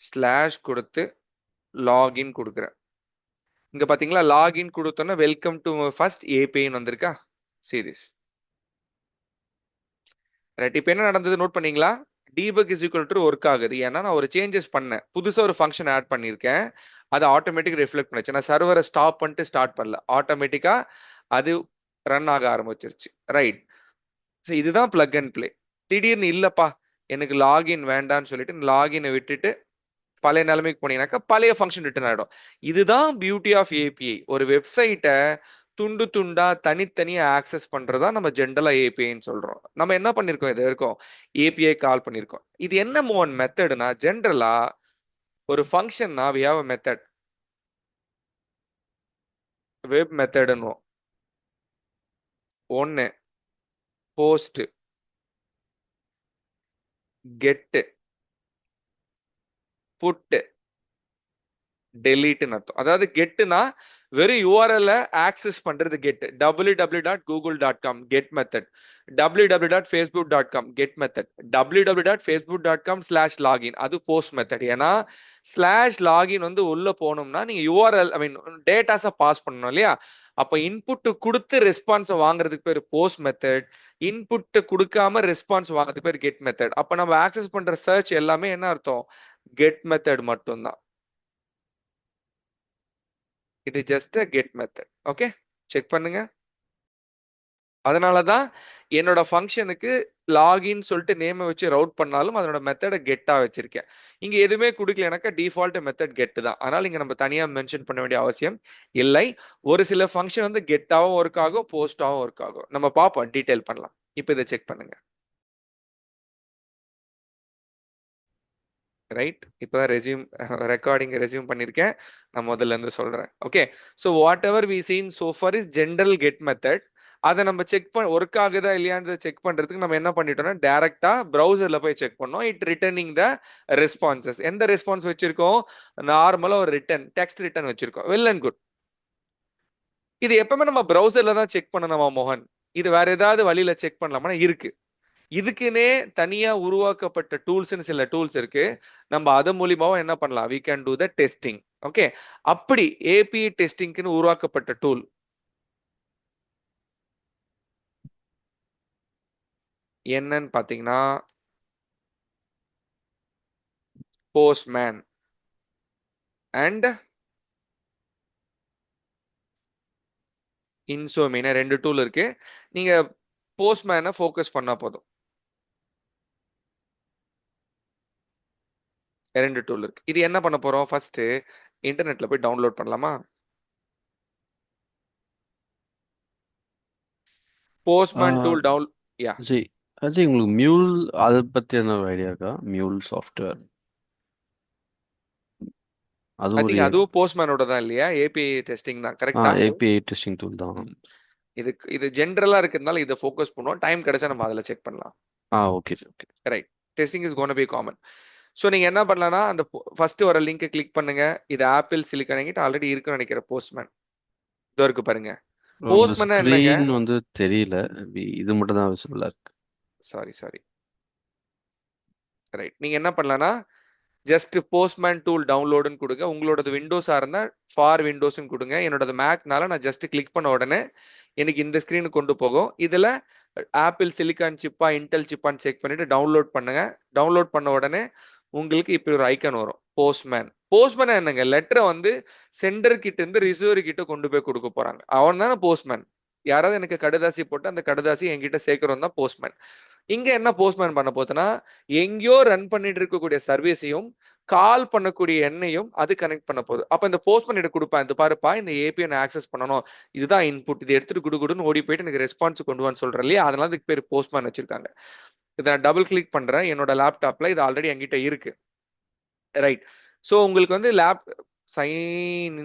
slash கொடுத்து login கொடுக்குறேன். இங்க பாத்தீங்களா, லாகின் கொடுத்தோன்னா வெல்கம் டு ஃபர்ஸ்ட் ஏபிஐன்னு வந்திருக்கா. see this. ரைட், இப்போ என்ன நடந்தது நோட் பண்ணீங்களா? debug is equal to work ஆகுது. ஏன்னா நான் ஒரு சேஞ்சஸ் பண்ணேன், புதுசா ஒரு ஃபங்க்ஷன் ஆட் பண்ணியிருக்கேன், அது ஆட்டோமேட்டிக் ரிஃப்ளெக்ட் பண்ணுச்சு. நான் சர்வரை ஸ்டாப் பண்ணிட்டு ஸ்டார்ட் பண்ணல, ஆட்டோமேட்டிக்கா அது ரன் ஆக ஆரம்பிச்சிருச்சு. ரைட், ஸோ இதுதான் பிளக் அண்ட் பிளே. திடீர்னு இல்லப்பா எனக்கு லாகின் வேண்டான்னு சொல்லிட்டு லாகினை விட்டுட்டு பழைய நிலைமைக்கு போனீங்கன்னாக்கா பழைய ஃபங்க்ஷன் ரிட்டர்ன் ஆகிடும். இதுதான் பியூட்டி ஆஃப் ஏபிஐ. ஒரு வெப்சைட்டை துண்டு துண்டா தனித்தனியா ஆக்சஸ் பண்றதா நம்ம ஜென்ரலா ஏபிஐன்னு சொல்றோம். நம்ம என்ன பண்ணிருக்கோம், இது வரைக்கும் ஏபிஐ கால் பண்ணிருக்கோம். இது என்ன மோன் மெத்தட்னா, ஜென்ரலா ஒரு ஃபங்க்ஷன்னா we have a method, web மெத்தட்னு ஒன்னு, போஸ்ட், கெட், புட், டெலீட்னு அர்த்தம். அதாவது கெட்னா வெறும் யூஆர்எல் ஆக்சஸ் பண்றது get, www.google.com get method, www.facebook.com get method, www.facebook.com/login அது போஸ்ட் மெத்தட். ஏன்னா ஸ்லாஷ் லாகின் வந்து உள்ள போனோம்னா நீங்க யூஆர்எல் ஐ மீன் டேட்டாஸை பாஸ் பண்ணணும் இல்லையா? அப்ப இன்புட் கொடுத்து ரெஸ்பான்ஸை வாங்குறதுக்கு பேர் போஸ்ட் மெத்தட், இன்புட் கொடுக்காம ரெஸ்பான்ஸ் வாங்குறதுக்கு பேர் கெட் மெத்தட். அப்ப நம்ம ஆக்சஸ் பண்ற சர்ச் எல்லாமே என்ன அர்த்தம், கெட் மெத்தட் மட்டும்தான். It is just a get method. Okay, check பண்ணுங்க. அதனாலதான் என்னோட ஃபங்க்ஷனுக்கு லாகின் சொல்லிட்டு நேமை வச்சு ரவுட் பண்ணாலும் அதனோட மெத்தடை கெட்டா வச்சிருக்கேன். இங்க எதுவுமே கொடுக்கலனாக்கா டிஃபால்ட் மெத்தட் கெட் தான். அதனால இங்க நம்ம தனியா மென்ஷன் பண்ண வேண்டிய அவசியம் இல்லை. ஒரு சில ஃபங்க்ஷன் வந்து கெட்டாவும் ஒர்க் ஆகும், போஸ்டாவும் ஒர்க் ஆகும். நம்ம பார்ப்போம், டீடைல் பண்ணலாம். இப்போ இதை செக் பண்ணுங்க. ரைட், இப்போதான் ரெஸ்யூம் ரெக்கார்டிங் ரெஸ்யூம் பண்ணியிருக்கேன். நான் முதல்ல இருந்து சொல்றேன். Okay, so whatever we seen so far is general get method. அதை நம்ம செக் பண்ண ஒர்க் ஆகுதா இல்லையான்றதை செக் பண்றதுக்கு நம்ம என்ன பண்ணிட்டோம்னா டைரக்டா ப்ரௌசர்ல போய் செக் பண்ணோம். It returning the responses. எந்த ரெஸ்பான்ஸ் வச்சிருக்கோம், நார்மலா ஒரு ரிட்டர்ன் டெக்ஸ்ட் ரிட்டர்ன் வச்சிருக்கோம். Well and good. இது எப்பவுமே நம்ம ப்ரௌசர்ல தான் செக் பண்ணணுமா மோகன்? இது வேற ஏதாவது வழியில செக் பண்ணலாமா? இருக்கு, இதுக்குன்னே தனியா உருவாக்கப்பட்ட டூல்ஸ்னு சில டூல்ஸ் இருக்கு. நம்ம அது மூலியமாவும் என்ன பண்ணலாம், we can do the testing. Okay, அப்படி ஏபிஐ டெஸ்டிங்க்குன்னு உருவாக்கப்பட்ட டூல் என்னன்னு பாத்தீங்கன்னா போஸ்ட்மேன் அண்ட் இன்சோமின ரெண்டு டூல் இருக்கு. நீங்க போஸ்ட்மேனை ஃபோக்கஸ் பண்ணா போதும். ரெண்டு டூல் இருக்கு. இது என்ன பண்ண போறோம், ஃபர்ஸ்ட் இன்டர்நெட்ல போய் டவுன்லோட் பண்ணலாமா? போஸ்ட்மேன் டூல் டவுன் யா. சரி, அஜய் உங்களுக்கு மியூல் அதை பத்தி என்ன ஒரு ஐடியா இருக்கா? மியூல் சாஃப்ட்வேர் அது ஐ ஒரு திங்க் அதுவும் போஸ்ட்மேனோட தான் இல்லையா? ஏபிஐ டெஸ்டிங் தான், கரெக்டா? ஏபிஐ டெஸ்டிங் டூல் தான். இது ஜென்ரலா இருக்கிறதுனால இதை ஃபோக்கஸ் பண்ணுவோம். டைம் கிடைச்சா நம்ம அதில் செக் பண்ணலாம். Okay okay. Right. Testing is gonna be common. So நீங்கள் என்ன பண்ணலாம்னா அந்த ஃபர்ஸ்ட் வர லிங்கை கிளிக் பண்ணுங்க. இது ஆப்பிள் சிலிக்கான் என்கிட்ட ஆல்ரெடி இருக்குன்னு நினைக்கிற போஸ்ட்மேன் இதோ இருக்கு பாருங்க. அந்த போஸ்ட்மேனா என்னங்க? ஸ்க்ரீன் வந்து தெரியல. இது மட்டும் தான் விசிபிளா இருக்கு. சாரி. ரைட். நீங்க என்ன பண்ணலாம்னா ஜஸ்ட் போஸ்ட்மேன் டூல் டவுன்லோடுன்னு கொடுங்க. உங்களோடது விண்டோஸாக இருந்தால் ஃபார் விண்டோஸ்ன்னு கொடுங்க. என்னோடது மேக்னால நான் ஜஸ்ட் கிளிக் பண்ண உடனே எனக்கு இந்த ஸ்க்ரீனுக்கு கொண்டு போகும். இதில் ஆப்பிள் சிலிக்கான் சிப்பா இன்டெல் சிப்பான்னு செக் பண்ணிட்டு டவுன்லோட் பண்ணுங்க. டவுன்லோட் பண்ண உடனே உங்களுக்கு இப்படி ஒரு ஐக்கான் வரும், போஸ்ட்மேன். போஸ்ட்மேன் என்னங்க, லெட்டரை வந்து சென்டர் கிட்ட இருந்து ரிசீவர் கிட்ட கொண்டு போய் கொடுக்க போறாங்க. அவன் தானே போஸ்ட்மேன். யாராவது எனக்கு கடுதாசி போட்டு அந்த கடுதாசி என்கிட்ட சேர்க்கிறோம் தான் போஸ்ட்மேன். இங்க என்ன போஸ்ட்மேன் பண்ண போதுன்னா, எங்கேயோ ரன் பண்ணிட்டு இருக்கக்கூடிய சர்வீஸையும் கால் பண்ணக்கூடிய எண்ணையும் அது கனெக்ட் பண்ண போகுது. அப்ப இந்த போஸ்ட்மேன் கிட்ட கொடுப்பேன், இந்த பாருப்பா இந்த ஏபிஐ நான் ஆக்சஸ் பண்ணணும், இதுதான் இன்புட், இதை எடுத்துட்டு குடுன்னு ஓடி போயிட்டு எனக்கு ரெஸ்பான்ஸ் கொண்டு வான்னு சொல்றேன் இல்லையா, அதனால இதுக்கு பேர் போஸ்ட்மேன் வச்சிருக்காங்க. இதை நான் டபுள் கிளிக் பண்றேன். என்னோட லேப்டாப்ல இது ஆல்ரெடி என்கிட்ட இருக்கு. ரைட். ஸோ உங்களுக்கு வந்து சைன்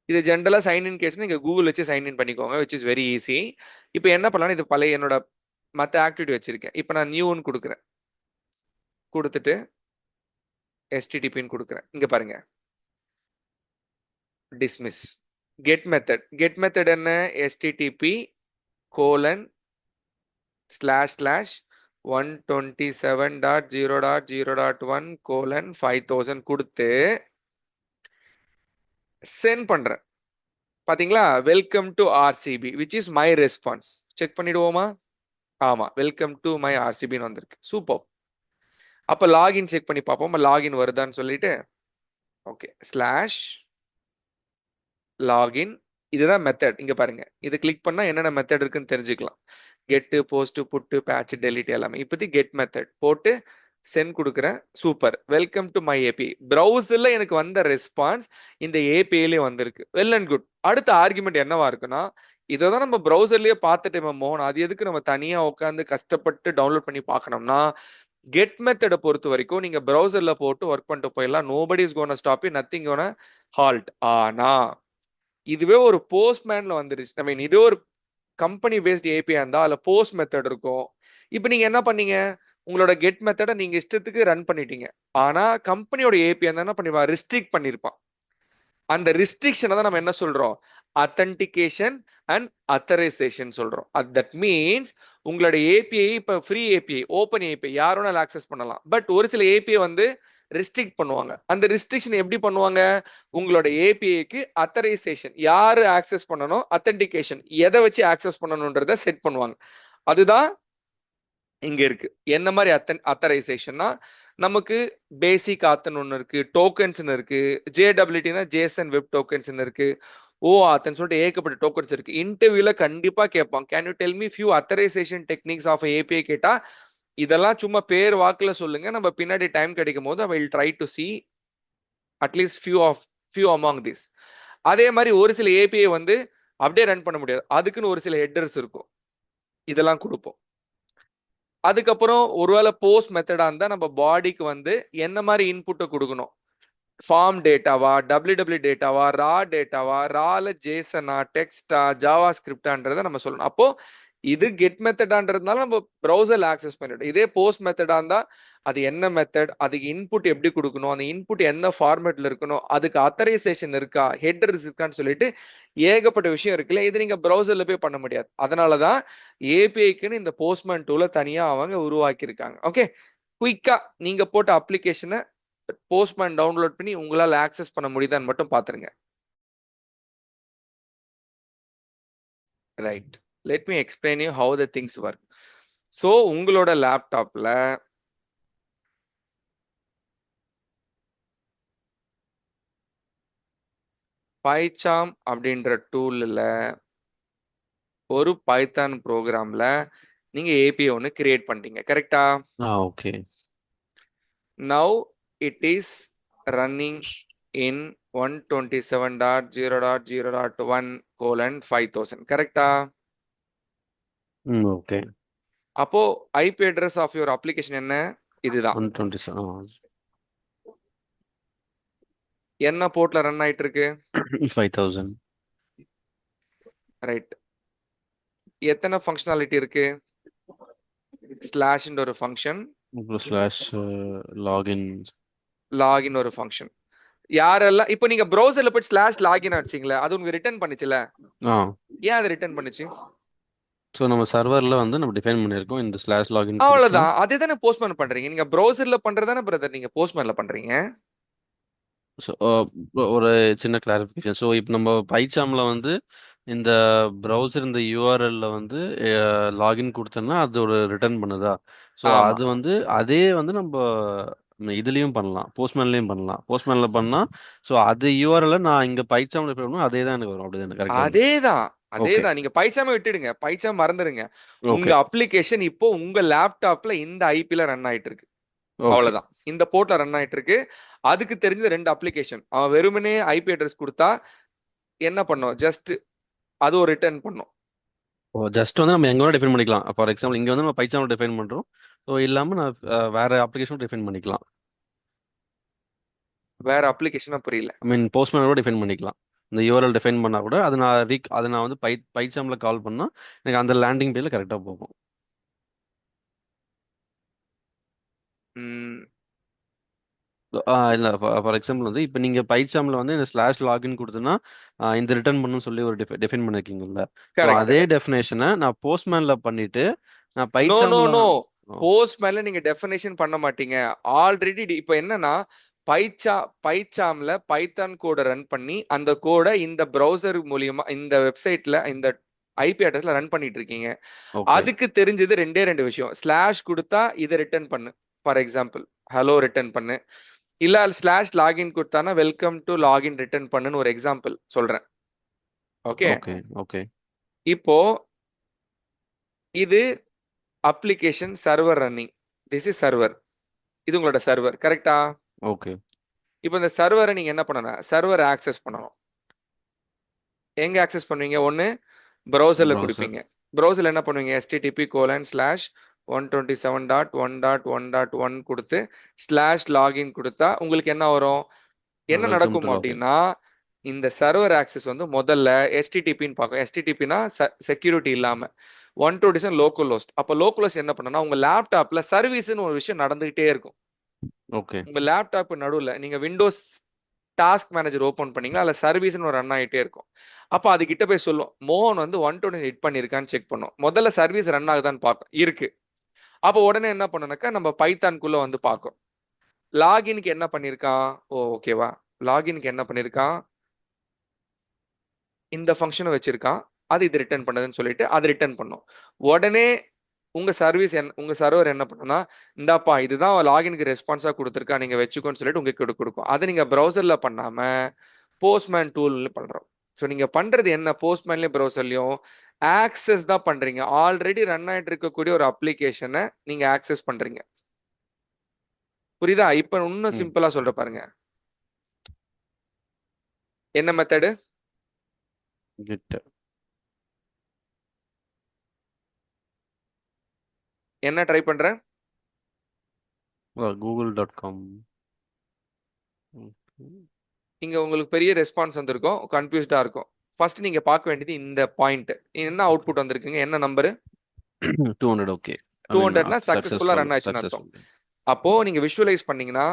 இது ஜென்ரலா சைன் இன் கேஸ் நீங்க கூகுள் வச்சு சைன் இன் பண்ணிக்கோங்க, விச் இஸ் வெரி ஈஸி. இப்போ என்ன பண்ணலாம், இது பழைய என்னோட மற்ற ஆக்டிவிட்டி வச்சிருக்கேன். இப்போ நான் நியூன்னு கொடுக்குறேன். கொடுத்துட்டு எஸ்டிடிபின்னு கொடுக்குறேன். இங்க பாருங்க, டிஸ்மிஸ். கெட் மெத்தட் என்ன, எஸ்டிடிபி கோலன் // 127.0.0.1 :5000 கொடுத்து சென்ட் பண்றேன். பாத்தீங்களா, welcome to RCB which is my response. Check பண்ணிடுவோமா? ஆமா, வெல்கம் டு மை ஆர்சிபின்னு வந்திருக்கு. சூப்பர். அப்ப லாகின் செக் பண்ணி பார்ப்போம், லாகின் வருதான்னு சொல்லிட்டு. Okay, /login. இதுதான் மெத்தட். இங்க பாருங்க, இது கிளிக் பண்ணா என்னென்ன மெத்தட் இருக்குன்னு தெரிஞ்சுக்கலாம். Get, post, put, patch, delete எல்லாமே. இப்போதி கெட் மெத்தட் போட்டு சென்ட் கொடுக்குறேன். Super. Welcome to my API. ப்ரௌசர்ல எனக்கு வந்த ரெஸ்பான்ஸ் இந்த ஏபிஐலயே வந்திருக்கு. Well and good. அடுத்த ஆர்குமெண்ட் என்னவா இருக்குன்னா, இதை தான் நம்ம ப்ரௌசர்லயே பார்த்துட்டு மோகன், அது எதுக்கு நம்ம தனியா உட்காந்து கஷ்டப்பட்டு டவுன்லோட் பண்ணி பார்க்கணும்னா, கெட் மெத்தடை பொறுத்த வரைக்கும் நீங்க ப்ரௌசர்ல போட்டு ஒர்க் பண்ணிட்டு போயிடலாம். Nobody is gonna stop you, nothing gonna halt. ஆனா இதுவே ஒரு போஸ்ட்மேன்ல வந்துருச்சு, ஐ மீன் இது ஒரு கம்பெனி பேஸ்ட் ஏபிஐ இருந்தா அதுல போஸ்ட் மெத்தட் இருக்கும். இப்போ நீங்க என்ன பண்ணீங்க, உங்களோட கெட் மெத்தடை நீங்க இஷ்டத்துக்கு ரன் பண்ணிட்டீங்க. ஆனா கம்பெனியோட ஏபிஐ என்ன பண்ணிருப்பா, ரெஸ்ட்ரிக்ட் பண்ணிருப்பான். அந்த ரெஸ்ட்ரிக்ஷனை தான் நம்ம என்ன சொல்றோம், அத்தன்டிகேஷன் அண்ட் அத்தரைசேஷன் சொல்றோம். தட் மீன்ஸ் உங்களோட ஏபிஐ இப்ப ஃப்ரீ ஏபிஐ, ஓப்பன் ஏபிஐ யார் வேணாலும் ஆக்சஸ் பண்ணலாம். பட் ஒரு சில ஏபிஐ வந்து ரெஸ்ட்ரிக்ட் பண்ணுவாங்க. அந்த ரெஸ்ட்ரிக்ஷன் எப்படி பண்ணுவாங்க, உங்களோட ஏபிஐக்கு அத்தரைசேஷன் யாரு ஆக்சஸ் பண்ணணும், அத்தன்டிகேஷன் எதை வச்சு ஆக்சஸ் பண்ணணும்ன்றத செட் பண்ணுவாங்க. அதுதான் இங்க இருக்கு. என்ன மாதிரி அத்தரைசேஷன்னா, நமக்கு பேசிக் ஆத்தன் ஒன்று இருக்கு, டோக்கன்ஸ் இருக்கு, ஜேடபிலிட்டினா ஜேசன் வெப் டோக்கன்ஸ் இருக்கு, ஆத்தன் சொல்லிட்டு ஏகப்பட்ட டோக்கன்ஸ் இருக்கு. இன்டர்வியூல கண்டிப்பா கேட்பாங்க, can you tell me few authorization techniques of API கேட்டா, இதெல்லாம் சும்மா பேர் வாக்குல சொல்லுங்க, நம்ம பின்னாடி டைம் கிடைக்கும் போது I will try to C at least few among this. அதே மாதிரி ஒரு சில ஏபிஐ வந்து அப்படியே ரன் பண்ண முடியாது, அதுக்குன்னு ஒரு சில ஹெட்டர்ஸ் இருக்கும், இதெல்லாம் கொடுப்போம். அதுக்கப்புறம் ஒருவேளை போஸ்ட் மெத்தடா இருந்தா நம்ம பாடிக்கு வந்து என்ன மாதிரி இன்புட்டை கொடுக்கணும், ஃபார்ம் டேட்டாவா, டபிள்யூ டேட்டாவா, ரா டேட்டாவா, ரால ஜேசனா, டெக்ஸ்டா, ஜாவா ஸ்கிரிப்டான்றதை நம்ம சொல்லணும். அப்போ இது கெட் மெத்தடான்றதுனால நம்ம ப்ரௌசர்ல ஆக்சஸ் பண்ணிட்டோம். இதே போஸ்ட் மெத்தடா இருந்தா அது என்ன மெத்தட், அதுக்கு இன்புட் எப்படி கொடுக்கணும், அந்த இன்புட் என்ன ஃபார்மேட்ல இருக்கணும், அதுக்கு அத்தரைசேஷன் இருக்கா, ஹெட்டர்ஸ் இருக்கான்னு சொல்லிட்டு ஏகப்பட்ட விஷயம் இருக்குல்ல, இது நீங்க ப்ரௌசர்ல போய் பண்ண முடியாது. அதனாலதான் ஏபிஐக்குன்னு இந்த போஸ்ட்மேன் டூலை தனியா அவங்க உருவாக்கி இருக்காங்க. ஓகே, குயிக்கா நீங்க போட்ட அப்ளிகேஷனை போஸ்ட்மேன் டவுன்லோட் பண்ணி உங்களால ஆக்சஸ் பண்ண முடியுதான்னு மட்டும் பாத்துருங்க. Right. Let me explain you how the things work. So உங்களோட லேப்டாப்ல பைச்சாம் அப்படின்ற டூல்ல ஒரு பைத்தான் ப்ரோக்ராம்ல நீங்க ஏபிஐ ஒன்று கிரியேட் பண்ணிட்டீங்க, கரெக்டா? Okay. Now it is running in 127.0.0.1 :5000, கரெக்டா? ஓகே. அப்போ IP address of your application என்ன, இதுதான் 127. என்ன போர்ட்ல ரன் ஆயிட்டு இருக்கு? 5000. ரைட். எத்தனை ஃபங்க்ஷனாலிட்டி இருக்கு? ஸ்லாஷ்ன்ற ஒரு ஃபங்க்ஷன், அப்புறம் ஸ்லாஷ் லாகின். லாகின் ஒரு ஃபங்க்ஷன். யாரெல்லாம் இப்போ நீங்க ப்ரௌசர்ல போய் ஸ்லாஷ் லாகின் அடிச்சீங்களே, அது உங்களுக்கு ரிட்டர்ன் பண்ணுச்சுல, ஆ ஏன் அது ரிட்டர்ன் பண்ணுச்சு? ஸோ நம்ம சர்வரில் வந்து நம்ம டிஃபைன் பண்ணியிருக்கோம் இந்த ஸ்லாஷ் லாகின் கொடுத்தா. அவ்வளவுதான். அதே தானே போஸ்ட்மேன் பண்றீங்க. நீங்க ப்ரௌசர்ல பண்றதானே பிரதர் நீங்க போஸ்ட்மேன்ல பண்றீங்க. ஸோ ஒரு சின்ன கிளாரிஃபிகேஷன். ஸோ இப்போ நம்ம பைச்சாமில் வந்து இந்த ப்ரௌசர் இந்த யூஆர்எல்ல வந்து லாகின் கொடுத்தோம்னா அது ஒரு ரிட்டர்ன் பண்ணுதா? ஸோ ஆமா, அது வந்து அதே வந்து நம்ம இதுலேயும் பண்ணலாம், போஸ்ட்மேன்லேயும் பண்ணலாம். போஸ்ட்மேனில் பண்ணால் ஸோ அது யூஆர்எல்ல நான் இங்கே பைச்சாமில் பண்ணணும், அதே தான் எனக்கு வரும். அப்படி தானே? கரெக்டாக தானே? அதேதான் ஓகே, அதேதான். நீங்க பைசாம விட்டுடுங்க, பைசாம் மறந்துடுங்க. உங்க ஓகே, அப்ளிகேஷன் இப்போ உங்க லேப்டாப்ல இந்த ஐபில ரன் ஆயிட்டு இருக்கு. ஓகே. அவ்வளவுதான். இந்த போர்ட்ல ரன் ஆயிட்டு இருக்கு. அதுக்கு தெரிஞ்சது ரெண்டு அப்ளிகேஷன். அவன் வெறுமனே ஐபி அட்ரஸ் கொடுத்தா என்ன பண்ணும்? ஜஸ்ட் அது ஒரு ரிட்டர்ன் பண்ணும். ஓ ஜஸ்ட் வந்து நம்ம எங்க வேணா டிஃபைன் பண்ணிக்கலாம். ஃபார் எக்ஸாம்பிள் இங்க வந்து நம்ம பைச்சாமில் டிஃபைன் பண்றோம். ஸோ இல்லாம நான் வேற அப்ளிகேஷன் டிஃபைன் பண்ணிக்கலாம். வேற அப்ளிகேஷனா புரியல. ஐ மீன் போஸ்ட்மேன் கூட டிஃபைன் பண்ணிக்கலாம். இந்த யூஆர்எல் டிஃபைன் பண்ணா கூட அது நான் அதை நான் வந்து பைச்சாம்ல கால் பண்ணா எனக்கு அந்த லேண்டிங் பேஜ்ல கரெக்டாக போகும். ம், இல்ல ஃபார் எக்ஸாம்பிள் வந்து இப்போ நீங்க பைச்சாம்ல வந்து இந்த ஸ்லாஷ் லாகின் கொடுத்தோன்னா இந்த ரிட்டர்ன் பண்ணணும்னு சொல்லி ஒரு டிஃபைன் பண்ணிருக்கீங்கல்ல. So correct. அதே டெஃபினேஷனை நான் போஸ்ட்மேன்ல பண்ணிட்டு நான் நோ நோ பைச்சாம்ல நோ, ஓ, போஸ்ட் மேல நீங்க டெஃபினேஷன் பண்ண மாட்டீங்க. ஆல்ரெடி இப்போ என்னன்னா, பைச்சாம்ல பைத்தான் கோட ரன் பண்ணி அந்த கோட இந்த பிரவுசர் மூலியமா இந்த வெப்சைட்ல இந்த ஐபி அட்ரஸ்ல ரன் பண்ணிட்டு இருக்கீங்க. ஓகே, அதுக்கு தெரிஞ்சது ரெண்டே ரெண்டு விஷயம். ஸ்லாஷ் கொடுத்தா இதை ரிட்டர்ன் பண்ணு, ஃபார் எக்ஸாம்பிள் ஹலோ ரிட்டர்ன் பண்ணு. இல்ல ஸ்லாஷ் லாகின் கொடுத்தானா வெல்கம் டு லாகின் ரிட்டர்ன் பண்ணுன்னு ஒரு எக்ஸாம்பிள் சொல்றேன். ஓகே. ஓகே, ஓகே, இப்போ இது application server running. This is server. இது உங்களோட சர்வர், கரெக்டா? ஓகே. இப்போ இந்த சர்வரை நீங்க என்ன பண்ணணும்? சர்வர் ஆக்சஸ் பண்ணணும். எங்க ஆக்சஸ் பண்ணுவீங்க? ஒன்னு ப்ரௌசர்ல ப்ரௌசர். கொடுப்பீங்க. ப்ரௌசர்ல என்ன பண்ணுவீங்க? http://127.1.1.1 கொடுத்து ஸ்லாஷ் லாகின் கொடுத்தா உங்களுக்கு என்ன வரும்? என்ன வெல்கம் டு நடக்கும் லாகின். அப்படின்னா, இந்த சர்வர் ஆக்சஸ் வந்து முதல்ல எஸ்டிடிபின்னு பார்க்கும். எஸ்டிடிபினா செக்யூரிட்டி இல்லாம 127 லோக்கல் ஹோஸ்ட். அப்போ லோக்கல் ஹோஸ்ட் என்ன பண்ணுன்னா, உங்க லேப்டாப்ல சர்வீஸ்னு ஒரு விஷயம் நடந்துகிட்டே இருக்கும். ஓகே, உங்க லேப்டாப் நடுவில் நீங்க விண்டோஸ் டாஸ்க் மேனேஜர் ஓபன் பண்ணீங்களா, அதுல சர்வீஸ்னு ஒரு ரன் ஆகிட்டே இருக்கும். அப்போ அது கிட்ட போய் சொல்லும், மோகன் வந்து 120 ஹிட் பண்ணியிருக்கான்னு செக் பண்ணும். முதல்ல சர்வீஸ் ரன் ஆகுதான்னு பார்க்கும். இருக்கு. அப்போ உடனே என்ன பண்ணுனாக்கா, நம்ம பைத்தான்குள்ள வந்து பார்க்கும். லாகின்க்கு என்ன பண்ணியிருக்கான்? ஓகேவா, லாகின்க்கு என்ன பண்ணியிருக்கான்? இந்த ஃபங்க்ஷனை வச்சிருக்கான். அது இது ரிட்டர்ன் பண்ணதுன்னு சொல்லிட்டு அது ரிட்டர்ன் பண்ணும். உடனே உங்க சர்வர் என்ன பண்ணுன்னா, இந்தாப்பா இதுதான் லாகினுக்கு ரெஸ்பான்ஸா கொடுத்துருக்கா, நீங்க வச்சுக்கோன்னு சொல்லிட்டு உங்களுக்கு கொடுக்கும். அதை நீங்க ப்ரௌசர்ல பண்ணாம போஸ்ட்மேன் டூல் பண்றோம். ஸோ நீங்க பண்றது என்ன? போஸ்ட்மேன்லயும் ப்ரௌசர்லயும் ஆக்சஸ் தான் பண்றீங்க. ஆல்ரெடி ரன் ஆயிட்டு இருக்கக்கூடிய ஒரு அப்ளிகேஷனை நீங்க ஆக்சஸ் பண்றீங்க. புரியுதா? இப்ப இன்னும் ம், சிம்பிளா சொல்ற பாருங்க. என்ன மெத்தடு? கிட். என்ன ட்ரை பண்ற? google.com. இங்க உங்களுக்கு பெரிய ரெஸ்பான்ஸ் வந்திருக்கும், கன்ஃபியூஸ்டா இருக்கும். ஃபர்ஸ்ட் நீங்க பார்க்க வேண்டியது இந்த பாயிண்ட். என்ன அவுட்புட் வந்திருக்குங்க? என்ன நம்பர்? 200. ஓகே. ஐ மீன் 200னா சக்சஸ்ஃபுல்லா சக்சஸ்ஃபுல் ரன் ஆயிடுச்சுன்னு அர்த்தம். சக்சஸ்ஃபுல். அப்போ நீங்க விஷுவலைஸ் பண்ணீங்கன்னா,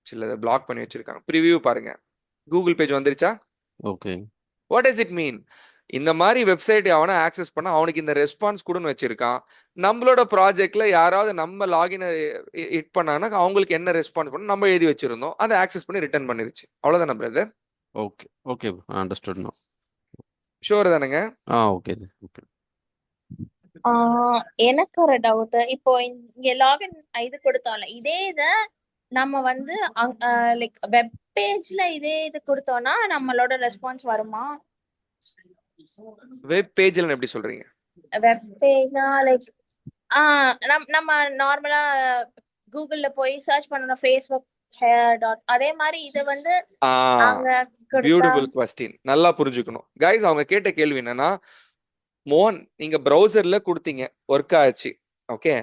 சில பிளாக் பண்ணி வச்சிருக்காங்க. ப்ரிவியூ பாருங்க. கூகுள் பேஜ் வந்துருச்சா? Okay, what does it mean? இந்த மாதிரி வெப்சைட் அவனை ஆக்சஸ் பண்ண அவனுக்கு இந்த ரெஸ்பான்ஸ் கூடன்னு வச்சிருக்கான். நம்மளோட ப்ராஜெக்ட்ல யாராவது நம்ம லாகின் ஹிட் பண்ணாங்கன்னா அவங்களுக்கு என்ன ரெஸ்பான்ஸ் பண்ண நம்ம எழுதி வச்சிருந்தோம், அதை ஆக்சஸ் பண்ணி ரிட்டர்ன் பண்ணிருச்சு. அவ்வளவுதானே brother? Okay, okay. Understood no. Sure தானுங்க? Okay, okay. எனக்கு ஒரு டவுட். இப்போ இங்க லாகின் இது கொடுத்தோம்ல, இதே இத நம்ம வந்து லைக் வெப் பேஜ்ல இதே இது கொடுத்தோம்னா நம்மளோட ரெஸ்பான்ஸ் வருமா? வெப் பேஜ்ல எப்படி சொல்றீங்க? வெப் பேஜ்னா லைக் நம்ம நார்மலா கூகுள்ல போய் சர்ச் பண்ணணும் ஃபேஸ்புக் ஹேர் டாட், அதே மாதிரி இது வந்து அங்க கொடுத்தா. Beautiful question. நல்லா புரிஞ்சுக்கணும் கைஸ். அவங்க கேட்ட கேள்வி என்னன்னா, மோகன், நீங்க ப்ரௌசர்ல கொடுத்தீங்க, ஒர்க் ஆச்சு. ஓகே,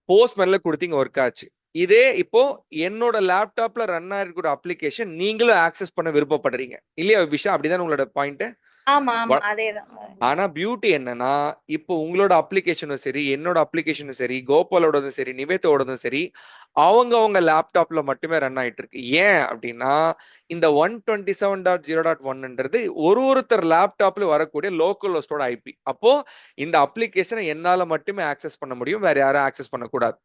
போஸ்ட்மேன்ல கொடுத்தீங்க, ஒர்க் ஆச்சு. இதே இப்போ என்னோட லேப்டாப்ல ரன் ஆகிருக்கிற அப்ளிகேஷன் நீங்களும் ஆக்சஸ் பண்ண விருப்பப்படுறீங்க இல்லையா விஷயம்? அப்படிதான் உங்களோட பாயிண்ட். ஆமா ஆமா அதேதான். ஆனா பியூட்டி என்னன்னா, இப்போ உங்களோட அப்ளிகேஷனும் சரி, என்னோட அப்ளிகேஷனும் சரி, கோபாலோடதும் சரி, நிவேதோடதும் சரி, அவங்க லேப்டாப்ல மட்டுமே ரன் ஆயிட்டு இருக்கு. ஏன் அப்படின்னா, இந்த 127.0.1ன்றது ஒருத்தர் லேப்டாப்ல வரக்கூடிய லோக்கல் ஹோஸ்டோட ஐபி. அப்போ இந்த அப்ளிகேஷனை என்னால மட்டுமே ஆக்சஸ் பண்ண முடியும், வேற யாரும் ஆக்சஸ் பண்ணக்கூடாது.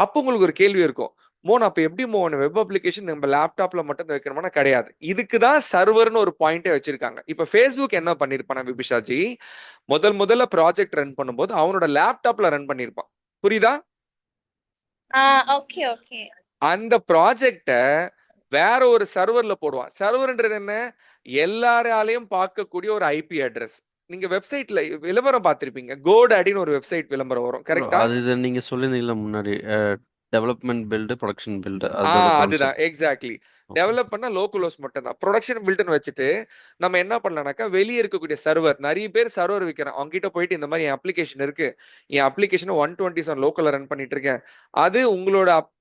அப்போ உங்களுக்கு ஒரு கேள்வி இருக்கும், மோன் அப்ப எப்படி மோன் வெப் அப்ளிகேஷன் நம்ம லேப்டாப்ல மட்டும் தான் வைக்கணும்னா கிடையாது. இதுக்கு தான் சர்வர்னு ஒரு பாயிண்டே வச்சிருக்காங்க. இப்ப ஃபேஸ்புக் என்ன பண்ணிருப்பான விபிஷாஜி, முதல்ல ப்ராஜெக்ட் ரன் பண்ணும்போது அவனோட லேப்டாப்ல ரன் பண்ணிருப்பான். புரியுதா? Okay okay. அந்த ப்ராஜெக்ட வேற ஒரு சர்வர்ல போடுவான். சர்வர்ன்றது என்ன? எல்லாராலையும் பார்க்கக்கூடிய ஒரு ஐபி அட்ரஸ். நீங்க வெப்சைட்ல விளம்பரம் பார்த்திருப்பீங்க, கோடாடின்னு ஒரு வெப்சைட் விளம்பரம் வரும், ப்ரோ கரெக்டா? அது இது நீங்க சொல்லியிருந்தீங்களா முன்னாடி, டெவலப்மெண்ட் பில்டு ப்ரொடக்ஷன் பில்டு அதோட அதுதான் கான்செப்ட். எக்ஸாக்ட்லி. ஓகே. டெவலப் பண்ண லோக்கல் ஹோஸ்ட் மட்டும் தான். ப்ரொடக்ஷன் பில்ட்னு வச்சுட்டு நம்ம என்ன பண்ணலாம்னாக்கா, வெளியே இருக்கக்கூடிய சர்வர், நிறைய பேர் சர்வர் விற்கிறான், அவங்க கிட்ட போயிட்டு இந்த மாதிரி என் அப்ளிகேஷன் இருக்கு, என் அப்ளிகேஷன் 127 லோக்கல்ல ரன் பண்ணிட்டு இருக்கேன், அது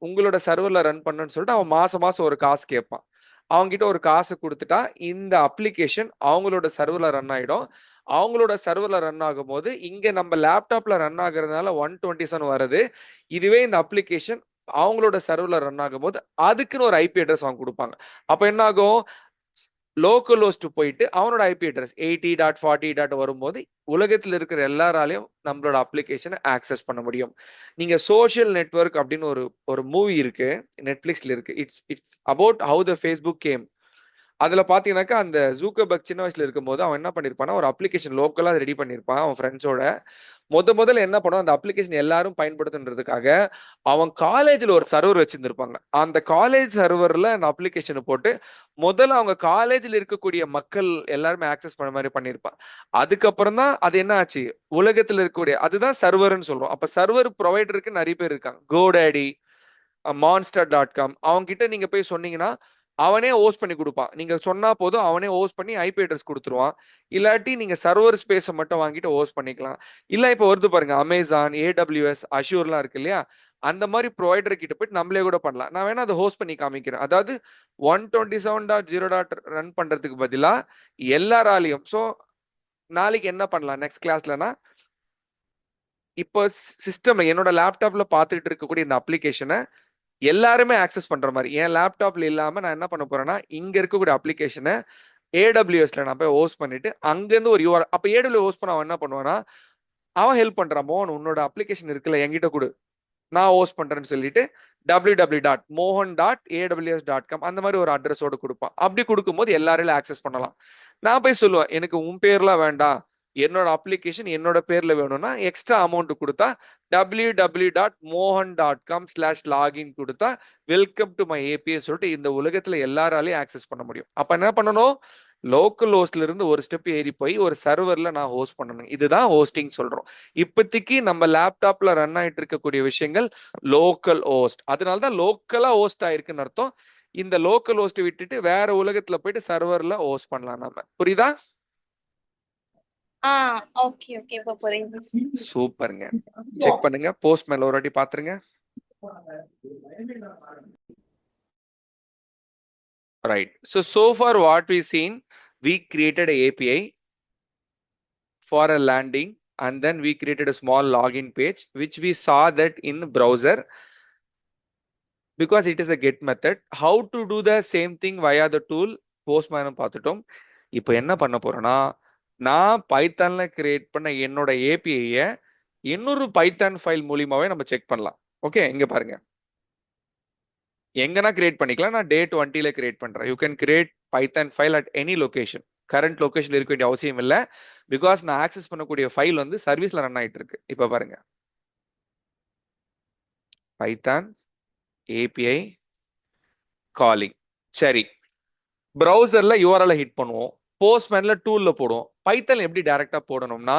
உங்களோட சர்வர்ல ரன் பண்ணுன்னு சொல்லிட்டு அவன் மாசம் மாசம் ஒரு காசு கேட்பான். அவங்க கிட்ட ஒரு காசு கொடுத்துட்டா இந்த அப்ளிகேஷன் அவங்களோட சர்வர்ல ரன் ஆயிடும். அவங்களோட சர்வர்ல ரன் ஆகும்போது இங்க நம்ம லேப்டாப்ல ரன் ஆகுறதுனால 127 வருது. இதுவே இந்த அப்ளிகேஷன் அவங்களோட சர்வர்ல ரன் ஆகும்போது அதுக்குன்னு ஒரு ஐபி அட்ரஸ் அவங்க கொடுப்பாங்க. அப்ப என்ன ஆகும், லோக்கல் ஹோஸ்ட் போயிட்டு அவனோட ஐபி அட்ரஸ் 80.40. வரும்போது உலகத்தில் இருக்கிற எல்லாராலையும் நம்மளோட அப்ளிகேஷனை ஆக்சஸ் பண்ண முடியும். நீங்க சோஷியல் நெட்வொர்க் அப்படின்னு ஒரு ஒரு மூவி இருக்கு, நெட்ஃபிளிக்ஸ்ல இருக்கு. It's about how the Facebook game. அதுல பாத்தீங்கன்னாக்கா, அந்த ஜூக்கர்பர்க் சின்ன வயசுல இருக்கும்போது அவன் என்ன பண்ணிருப்பான்னா, ஒரு அப்ளிகேஷன் லோக்கலா ரெடி பண்ணிருப்பான் அவன் ஃப்ரெண்ட்ஸோட. முதல்ல என்ன பண்ணுவான், அந்த அப்ளிகேஷன் எல்லாரும் பயன்படுத்துன்றதுக்காக அவன் காலேஜ்ல ஒரு சர்வர் வச்சிருந்திருப்பாங்க. அந்த காலேஜ் சர்வர்ல அந்த அப்ளிகேஷனை போட்டு முதல்ல அவங்க காலேஜ்ல இருக்கக்கூடிய மக்கள் எல்லாருமே ஆக்சஸ் பண்ண மாதிரி பண்ணிருப்பான். அதுக்கப்புறம் தான் அது என்ன ஆச்சு, உலகத்துல இருக்கக்கூடிய அதுதான் சர்வர்னு சொல்றோம். அப்ப சர்வர் ப்ரொவைடருக்கு நிறைய பேர் இருக்காங்க. கோடாடி, monster.com, அவங்க கிட்ட நீங்க போய் சொன்னீங்கன்னா அவனே ஹோஸ்ட் பண்ணி கொடுப்பான். நீங்க சொன்னா போதும், அவனே ஹோஸ்ட் பண்ணி ஐபி அட்ரஸ் கொடுத்துருவான். இல்லாட்டி நீங்க சர்வர் ஸ்பேஸை மட்டும் வாங்கிட்டு ஹோஸ்ட் பண்ணிக்கலாம். இல்ல இப்போ வருது பாருங்க, அமேசான், ஏடபிள்யூஎஸ், அஷ்யூர்லாம் இருக்கு இல்லையா, அந்த மாதிரி ப்ரொவைடர் கிட்ட போயிட்டு நம்மளே கூட பண்ணலாம். நான் வேணா அதை ஹோஸ்ட் பண்ணி காமிக்கிறேன். அதாவது 127.0. ரன் பண்றதுக்கு பதிலா எல்லாராலையும். ஸோ நாளைக்கு என்ன பண்ணலாம் நெக்ஸ்ட் கிளாஸ்லனா, இப்போ சிஸ்டம்ல என்னோட லேப்டாப்ல பார்த்துட்டு இருக்கக்கூடிய இந்த அப்ளிகேஷனை எல்லாருமே ஆக்சஸ் பண்ற மாதிரி என் லேப்டாப்ல இல்லாம நான் என்ன பண்ண போறேன்னா, இங்க இருக்கக்கூடிய அப்ளிகேஷனை ஏடபிள்யூஎஸ்ல நான் போய் ஹோஸ்ட் பண்ணிட்டு அங்கிருந்து ஒரு யூஆர், அப்ப ஏடபிள்யூ ஹோஸ்ட் பண்ண அவன் என்ன பண்ணுவானா, அவன் ஹெல்ப் பண்றான். மோகன் உன்னோட அப்ளிகேஷன் இருக்குல்ல என்கிட்ட கொடு, நான் ஹோஸ்ட் பண்றேன்னு சொல்லிட்டு www.mohan.aws.com அந்த மாதிரி ஒரு அட்ரஸோடு கொடுப்பான். அப்படி கொடுக்கும்போது எல்லாரையும் ஆக்சஸ் பண்ணலாம். நான் போய் சொல்லுவேன், எனக்கு உன் பேர்லாம் வேண்டாம், என்னோட அப்ளிகேஷன் என்னோட பேர்ல வேணும்னா எக்ஸ்ட்ரா அமௌண்ட் கொடுத்தா www.mohan.com/login கொடுத்தா வெல்கம் டு மை ஏபிஐ சொல்லிட்டு இந்த உலகத்துல எல்லாராலையும் ஆக்சஸ் பண்ண முடியும். அப்ப என்ன பண்ணணும், லோக்கல் ஹோஸ்ட்ல இருந்து ஒரு ஸ்டெப் ஏறி போய் ஒரு சர்வர்ல நான் ஹோஸ்ட் பண்ணணும். இதுதான் ஹோஸ்டிங் சொல்றோம். இப்போதைக்கு நம்ம லேப்டாப்ல ரன் ஆயிட்டு இருக்கக்கூடிய விஷயங்கள் லோக்கல் ஹோஸ்ட். அதனாலதான் லோக்கலா ஹோஸ்ட் ஆயிருக்குன்னு அர்த்தம். இந்த லோக்கல் ஹோஸ்ட் விட்டுட்டு வேற உலகத்துல போயிட்டு சர்வர்ல ஹோஸ்ட் பண்ணலாம் நம்ம. புரியுதா? ஓகே ஓகே இப்ப புரியுது. சூப்பருங்க. செக் பண்ணுங்க, போஸ்ட்மேன்ல ஒரு வாட்டி பாத்துருங்க. Right. So far what we seen, we created a API for a landing and then we created a small login page which we saw that in browser because it is a get method. How to do the same thing via the tool postman பார்த்துட்டோம். இப்போ என்ன பண்ண போறேன்னா, நான் பைத்தான்ல create பண்ண என்னோட API இன்னொரு Python file மூலியமாவே நம்ம செக் பண்ணலாம். ஓகே, இங்க பாருங்க, எங்கன்னா கிரியேட் பண்ணிக்கலாம். நான் டே 20ல கிரியேட் பண்றேன். You can create Python file at any location. Current லொகேஷன்ல இருக்க வேண்டிய அவசியம் இல்லை, பிகாஸ் நான் ஆக்சஸ் பண்ணக்கூடிய ஃபைல் வந்து சர்வீஸ்ல ரன் ஆயிட்டு இருக்கு. இப்ப பாருங்க, பைத்தான் ஏபிஐ காலிங். சரி, ப்ரௌசர்ல யூஆர்எல் ஹிட் பண்ணுவோம், போஸ்ட்மேன்ல டூல்ல போடுவோம். பைத்தான் எப்படி டைரக்டா போடணும்னா,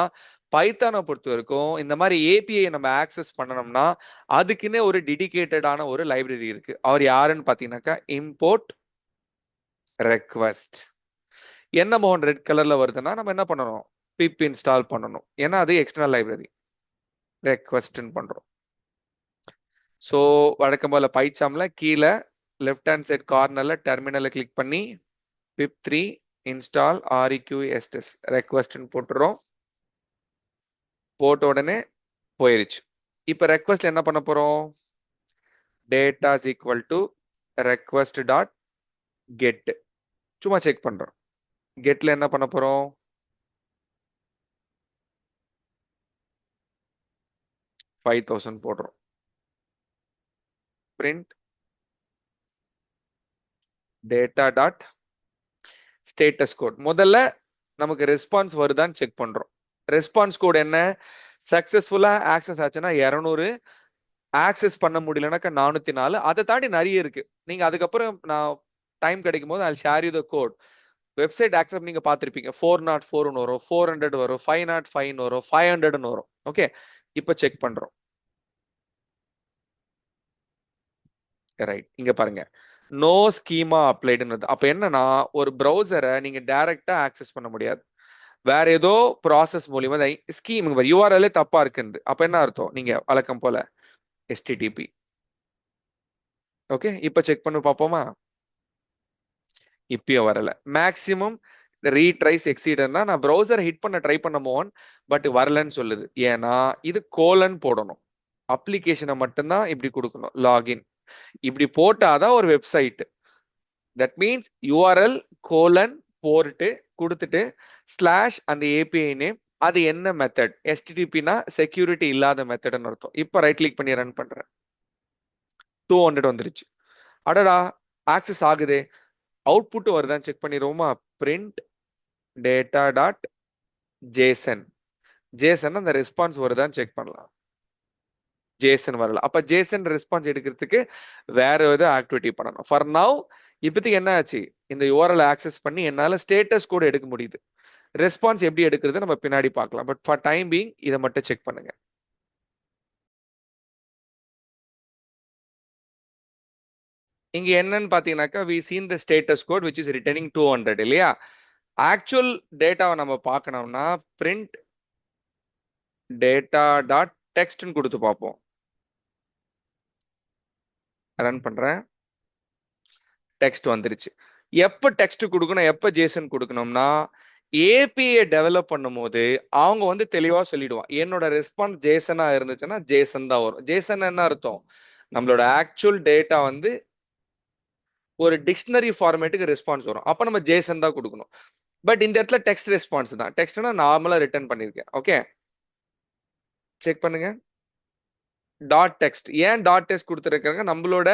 பைத்தானை பொறுத்த வரைக்கும் இந்த மாதிரி ஏபிஐ நம்ம ஆக்சஸ் பண்ணணும்னா அதுக்குன்னே ஒரு டெடிகேட்டடான ஒரு லைப்ரரி இருக்கு. அவர் யாருன்னு பாத்தீங்கன்னாக்கா, இம்போர்ட் ரெக்வெஸ்ட். என்ன மோகன் ரெட் கலர்ல வருதுன்னா, நம்ம என்ன பண்ணணும், பிப் இன்ஸ்டால் பண்ணணும். ஏன்னா அது எக்ஸ்டர்னல் லைப்ரரி ரெக்வெஸ்ட்னு பண்றோம். ஸோ வழக்கம் போல பைச்சாம்ல கீழே லெஃப்ட் ஹேண்ட் சைட் கார்னர்ல டெர்மினலை கிளிக் பண்ணி pip3 install requests ரெக்வெஸ்ட்னு போட்டுறோம். போட்ட உடனே போயிருச்சு. இப்போ ரெக்வெஸ்ட்ல என்ன பண்ண போறோம்? Data is equal to request dot get. சும்மா செக் பண்றோம். கெட்ல என்ன பண்ண போறோம்? 5000 போடுறோம். print data dot status code. முதல்ல நமக்கு ரெஸ்பான்ஸ் வருதான்னு செக் பண்றோம். ரெஸ்பான்ஸ் கோட் என்ன? சக்சஸ்ஃபுல்லா ஆக்சஸ் ஆச்சுன்னா 200, ஆக்சஸ் பண்ண முடியலனாக்கா 404. அதை தாண்டி நிறைய இருக்கு. நீங்க அதுக்கப்புறம் நான் டைம் கிடைக்கும் போது I'll share you the code. Website access நீங்க பார்த்திருப்பீங்க. 404 வரும், 400 வரும், 505 வரும், 500 வரும். ஓகே, இப்போ செக் பண்றோம். ரைட், இங்க பாருங்க நோ ஸ்கீமா அப்ளைடுன்னு. அப்ப என்னன்னா ஒரு ப்ரௌசரை நீங்க டைரக்டா ஆக்சஸ் பண்ண முடியாது. வேற ஏதோ ப்ராசஸ் மூலியமா ஸ்கீம் யூஆர்எல்லே தப்பா இருக்குது. அப்ப என்ன அர்த்தம்? நீங்க வழக்கம் போல HTTP. ஓகே, இப்ப செக் பண்ணி பார்ப்போமா? இப்பயும் வரல. மேக்சிமம் ரீட்ரைஸ் எக்ஸீடர்னா நான் ப்ரௌசரை ஹிட் பண்ண ட்ரை பண்ண மோன், பட் வரலன்னு சொல்லுது. ஏன்னா இது கோலன் போடணும். அப்ளிகேஷனை மட்டும்தான் இப்படி கொடுக்கணும். லாகின் இப்படி போட்டாதான் ஒரு website. That means URL colon port கொடுத்துட்டு ஸ்லாஷ் அந்த ஏபிஐ நேம், அது என்ன மெத்தட்? HTTPனா செக்யூரிட்டி இல்லாத மெத்தட்னு அர்த்தம். இப்போ ரைட் கிளிக் பண்ணி ரன் பண்றேன். 200 வந்துருச்சு. அடடா, ஆக்சஸ் ஆகுதே. அவுட்புட் வருதான்னு செக் பண்ணிடுவோமா? Print data dot JSON. JSON அந்த ரெஸ்பான்ஸ் வருதான்னு செக் பண்ணலாம். ஜேசன் வரல. அப்ப ஜேசன் ரெஸ்பான்ஸ் எடுக்கிறதுக்கு வேற ஏதோ ஆக்டிவிட்டி பண்ணணும். ஃபார் நவ் இப்போதைக்கு என்ன ஆச்சு? இந்த யூஆர்எல் ஆக்சஸ் பண்ணி என்னால ஸ்டேட்டஸ் கூட எடுக்க முடியுது. ரெஸ்பான்ஸ் எப்படி எடுக்கிறது நம்ம பின்னாடி பார்க்கலாம். பட் ஃபார் டைம் பீயிங் இதை மட்டும் செக் பண்ணுங்க. இங்க என்னன்னு பாத்தீங்கன்னாக்கா we seen the status code which is returning 200 இல்லையா? ஆக்சுவல் டேட்டாவை நம்ம பார்க்கணும்னா பிரிண்ட் டேட்டா டாட் டெக்ஸ்ட்னு கொடுத்து பார்ப்போம். ரன் பண்றேன். டெக்ஸ்ட் வந்துருச்சு. எப்ப டெக்ஸ்ட் கொடுக்கணும், எப்ப ஜேசன் கொடுக்கணும்னா ஏபிஐ டெவலப் பண்ணும்போது அவங்க தெளிவா சொல்லிடுவான். என்னோட ரெஸ்பான்ஸ் ஜேசனா இருந்துச்சுன்னா ஜேசன் தான் வரும். ஜேசன் என்ன அர்த்தம்? நம்மளோட ஆக்சுவல் டேட்டா ஒரு டிக்ஷனரி ஃபார்மேட்டுக்கு ரெஸ்பான்ஸ் வரும். அப்ப நம்ம ஜேசன் தான் கொடுக்கணும். பட் இந்த இடத்துல டெக்ஸ்ட் ரெஸ்பான்ஸ் தான். டெக்ஸ்ட்னா நார்மலா ரிட்டர்ன் பண்ணிருக்கேன். ஓகே, செக் பண்ணுங்க. Dot text. ஏன் டாட் டெக்ஸ்ட் கொடுத்துருக்காங்க? நம்மளோட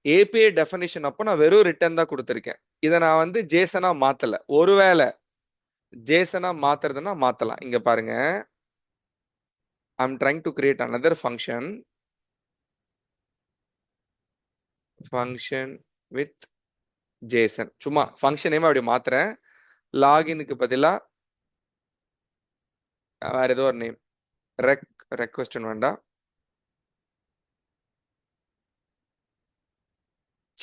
ஏபிஐ டெஃபினிஷன் அப்போ நான் வெறும் ரிட்டர்ன் தான் கொடுத்துருக்கேன். இதை நான் ஜேசனா மாத்தல. ஒருவேளை ஜேசனா மாத்துறதுன்னா மாத்தலாம். இங்க பாருங்க, I'm trying to create another function with JSON. சும்மா ஃபங்க்ஷன் நேம் அப்படி மாத்துறேன். லாகினுக்கு பதிலா வேற ஏதோ ஒரு நேம், ரெக்வெஸ்ட் வேண்டாம்,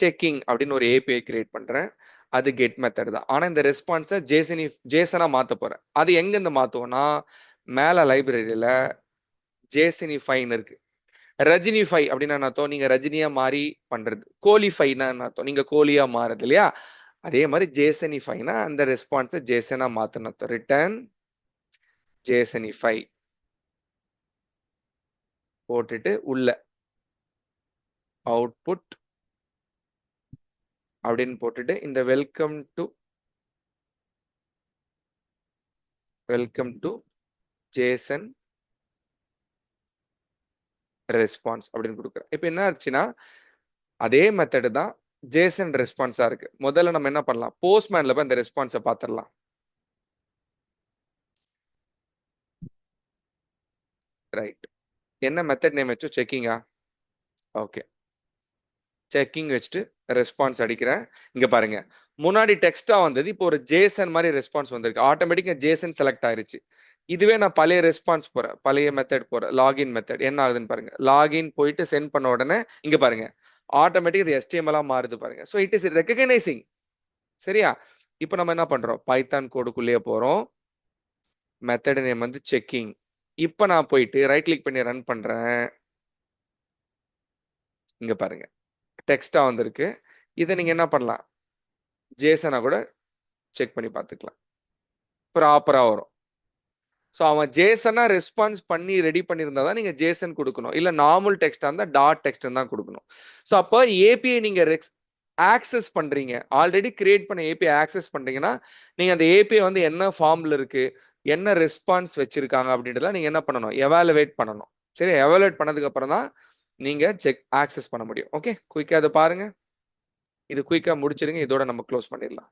செக்கிங் அப்படின்னு ஒரு ஏபிஐ கிரியேட் பண்றேன். அது கெட் மெத்தட் தான். ஆனா இந்த ரெஸ்பான்ஸை ஜேசனா மாத்த போறேன். அது எங்க இருந்து மாத்துவோம்னா மேல லைப்ரரியில ஜேசனிஃபைன்னு இருக்கு. ரஜினிஃபை அப்படின்னா என்ன அர்த்தம்? நீங்க ரஜினியா மாறி பண்றது. கோலிஃபைனா என்ன அர்த்தம்? நீங்க கோலியா மாறுது இல்லையா? அதே மாதிரி ஜேசனிஃபைனா அந்த ரெஸ்பான்ஸை ஜேசனா மாத்தணும் அர்த்தம். ரிட்டர்ன் ஜேசனிஃபை போட்டுட்டு உள்ள அவுட்புட் அப்படின்னு போட்டுட்டு இந்த வெல்கம் டு ஜேசன் ரெஸ்பான்ஸ் அப்படின்னு கொடுக்குறேன். இப்போ என்ன ஆச்சுன்னா அதே மெத்தடு தான் ஜேசன் ரெஸ்பான்ஸா இருக்கு. முதல்ல நம்ம என்ன பண்ணலாம்? போஸ்ட்மேன்ல போய் அந்த ரெஸ்பான்ஸை பார்த்துடலாம். ரைட், என்ன மெத்தட் நேம் வச்சோ? செக்கிங்கா? ஓகே, செக்கிங் வச்சுட்டு ரெஸ்பான்ஸ் அடிக்கிறேன். இங்க பாருங்க, முன்னாடி டெக்ஸ்டா வந்தது, இப்போ ஒரு ஜேசன் மாதிரி ரெஸ்பான்ஸ் வந்திருக்கு. ஆட்டோமேட்டிக்கா ஜேசன் செலக்ட் ஆயிருச்சு. இதுவே நான் பழைய ரெஸ்பான்ஸ் போறேன், பழைய மெத்தட் போறேன், லாகின் மெத்தட் என்ன ஆகுதுன்னு பாருங்க. லாகின் போயிட்டு சென்ட் பண்ண உடனே இங்க பாருங்க ஆட்டோமேட்டிக் இது HTML மாறுது பாருங்க. So it is recognising. சரியா? இப்போ நம்ம என்ன பண்றோம்? பைத்தான் கோடுக்குள்ளேயே போறோம். மெத்தட் நேம் வந்து செக்கிங். இப்போ நான் போயிட்டு ரைட் கிளிக் பண்ணி ரன் பண்றேன். இங்க பாருங்க டெக்ஸ்டா வந்திருக்கு. இதை நீங்க என்ன பண்ணலாம், ஜேசனா கூட செக் பண்ணி பார்த்துக்கலாம், ப்ராப்பரா வரும். ஸோ அவன் ஜேசனா ரெஸ்பான்ஸ் பண்ணி ரெடி பண்ணியிருந்தா தான் நீங்க ஜேசன் கொடுக்கணும், இல்ல நார்மல் டெக்ஸ்டா இருந்தா டாட் டெக்ஸ்ட் தான் கொடுக்கணும். ஸோ அப்போ ஏபிஐ நீங்க ஆக்சஸ் பண்றீங்க, ஆல்ரெடி கிரியேட் பண்ண ஏபிஐ ஆக்சஸ் பண்றீங்கன்னா நீங்க அந்த ஏபிஐ வந்து என்ன ஃபார்ம்ல இருக்கு, என்ன ரெஸ்பான்ஸ் வச்சிருக்காங்க அப்படின்றத நீங்க என்ன பண்ணணும், எவாலுவேட் பண்ணணும். சரி, எவாலுவேட் பண்ணதுக்கு அப்புறம் தான் நீங்க செக் ஆக்சஸ் பண்ண முடியும். ஓகே, குயிக்கா அதை பாருங்க. இது குயிக்கா முடிச்சிருங்க, இதோட நம்ம க்ளோஸ் பண்ணிடலாம்.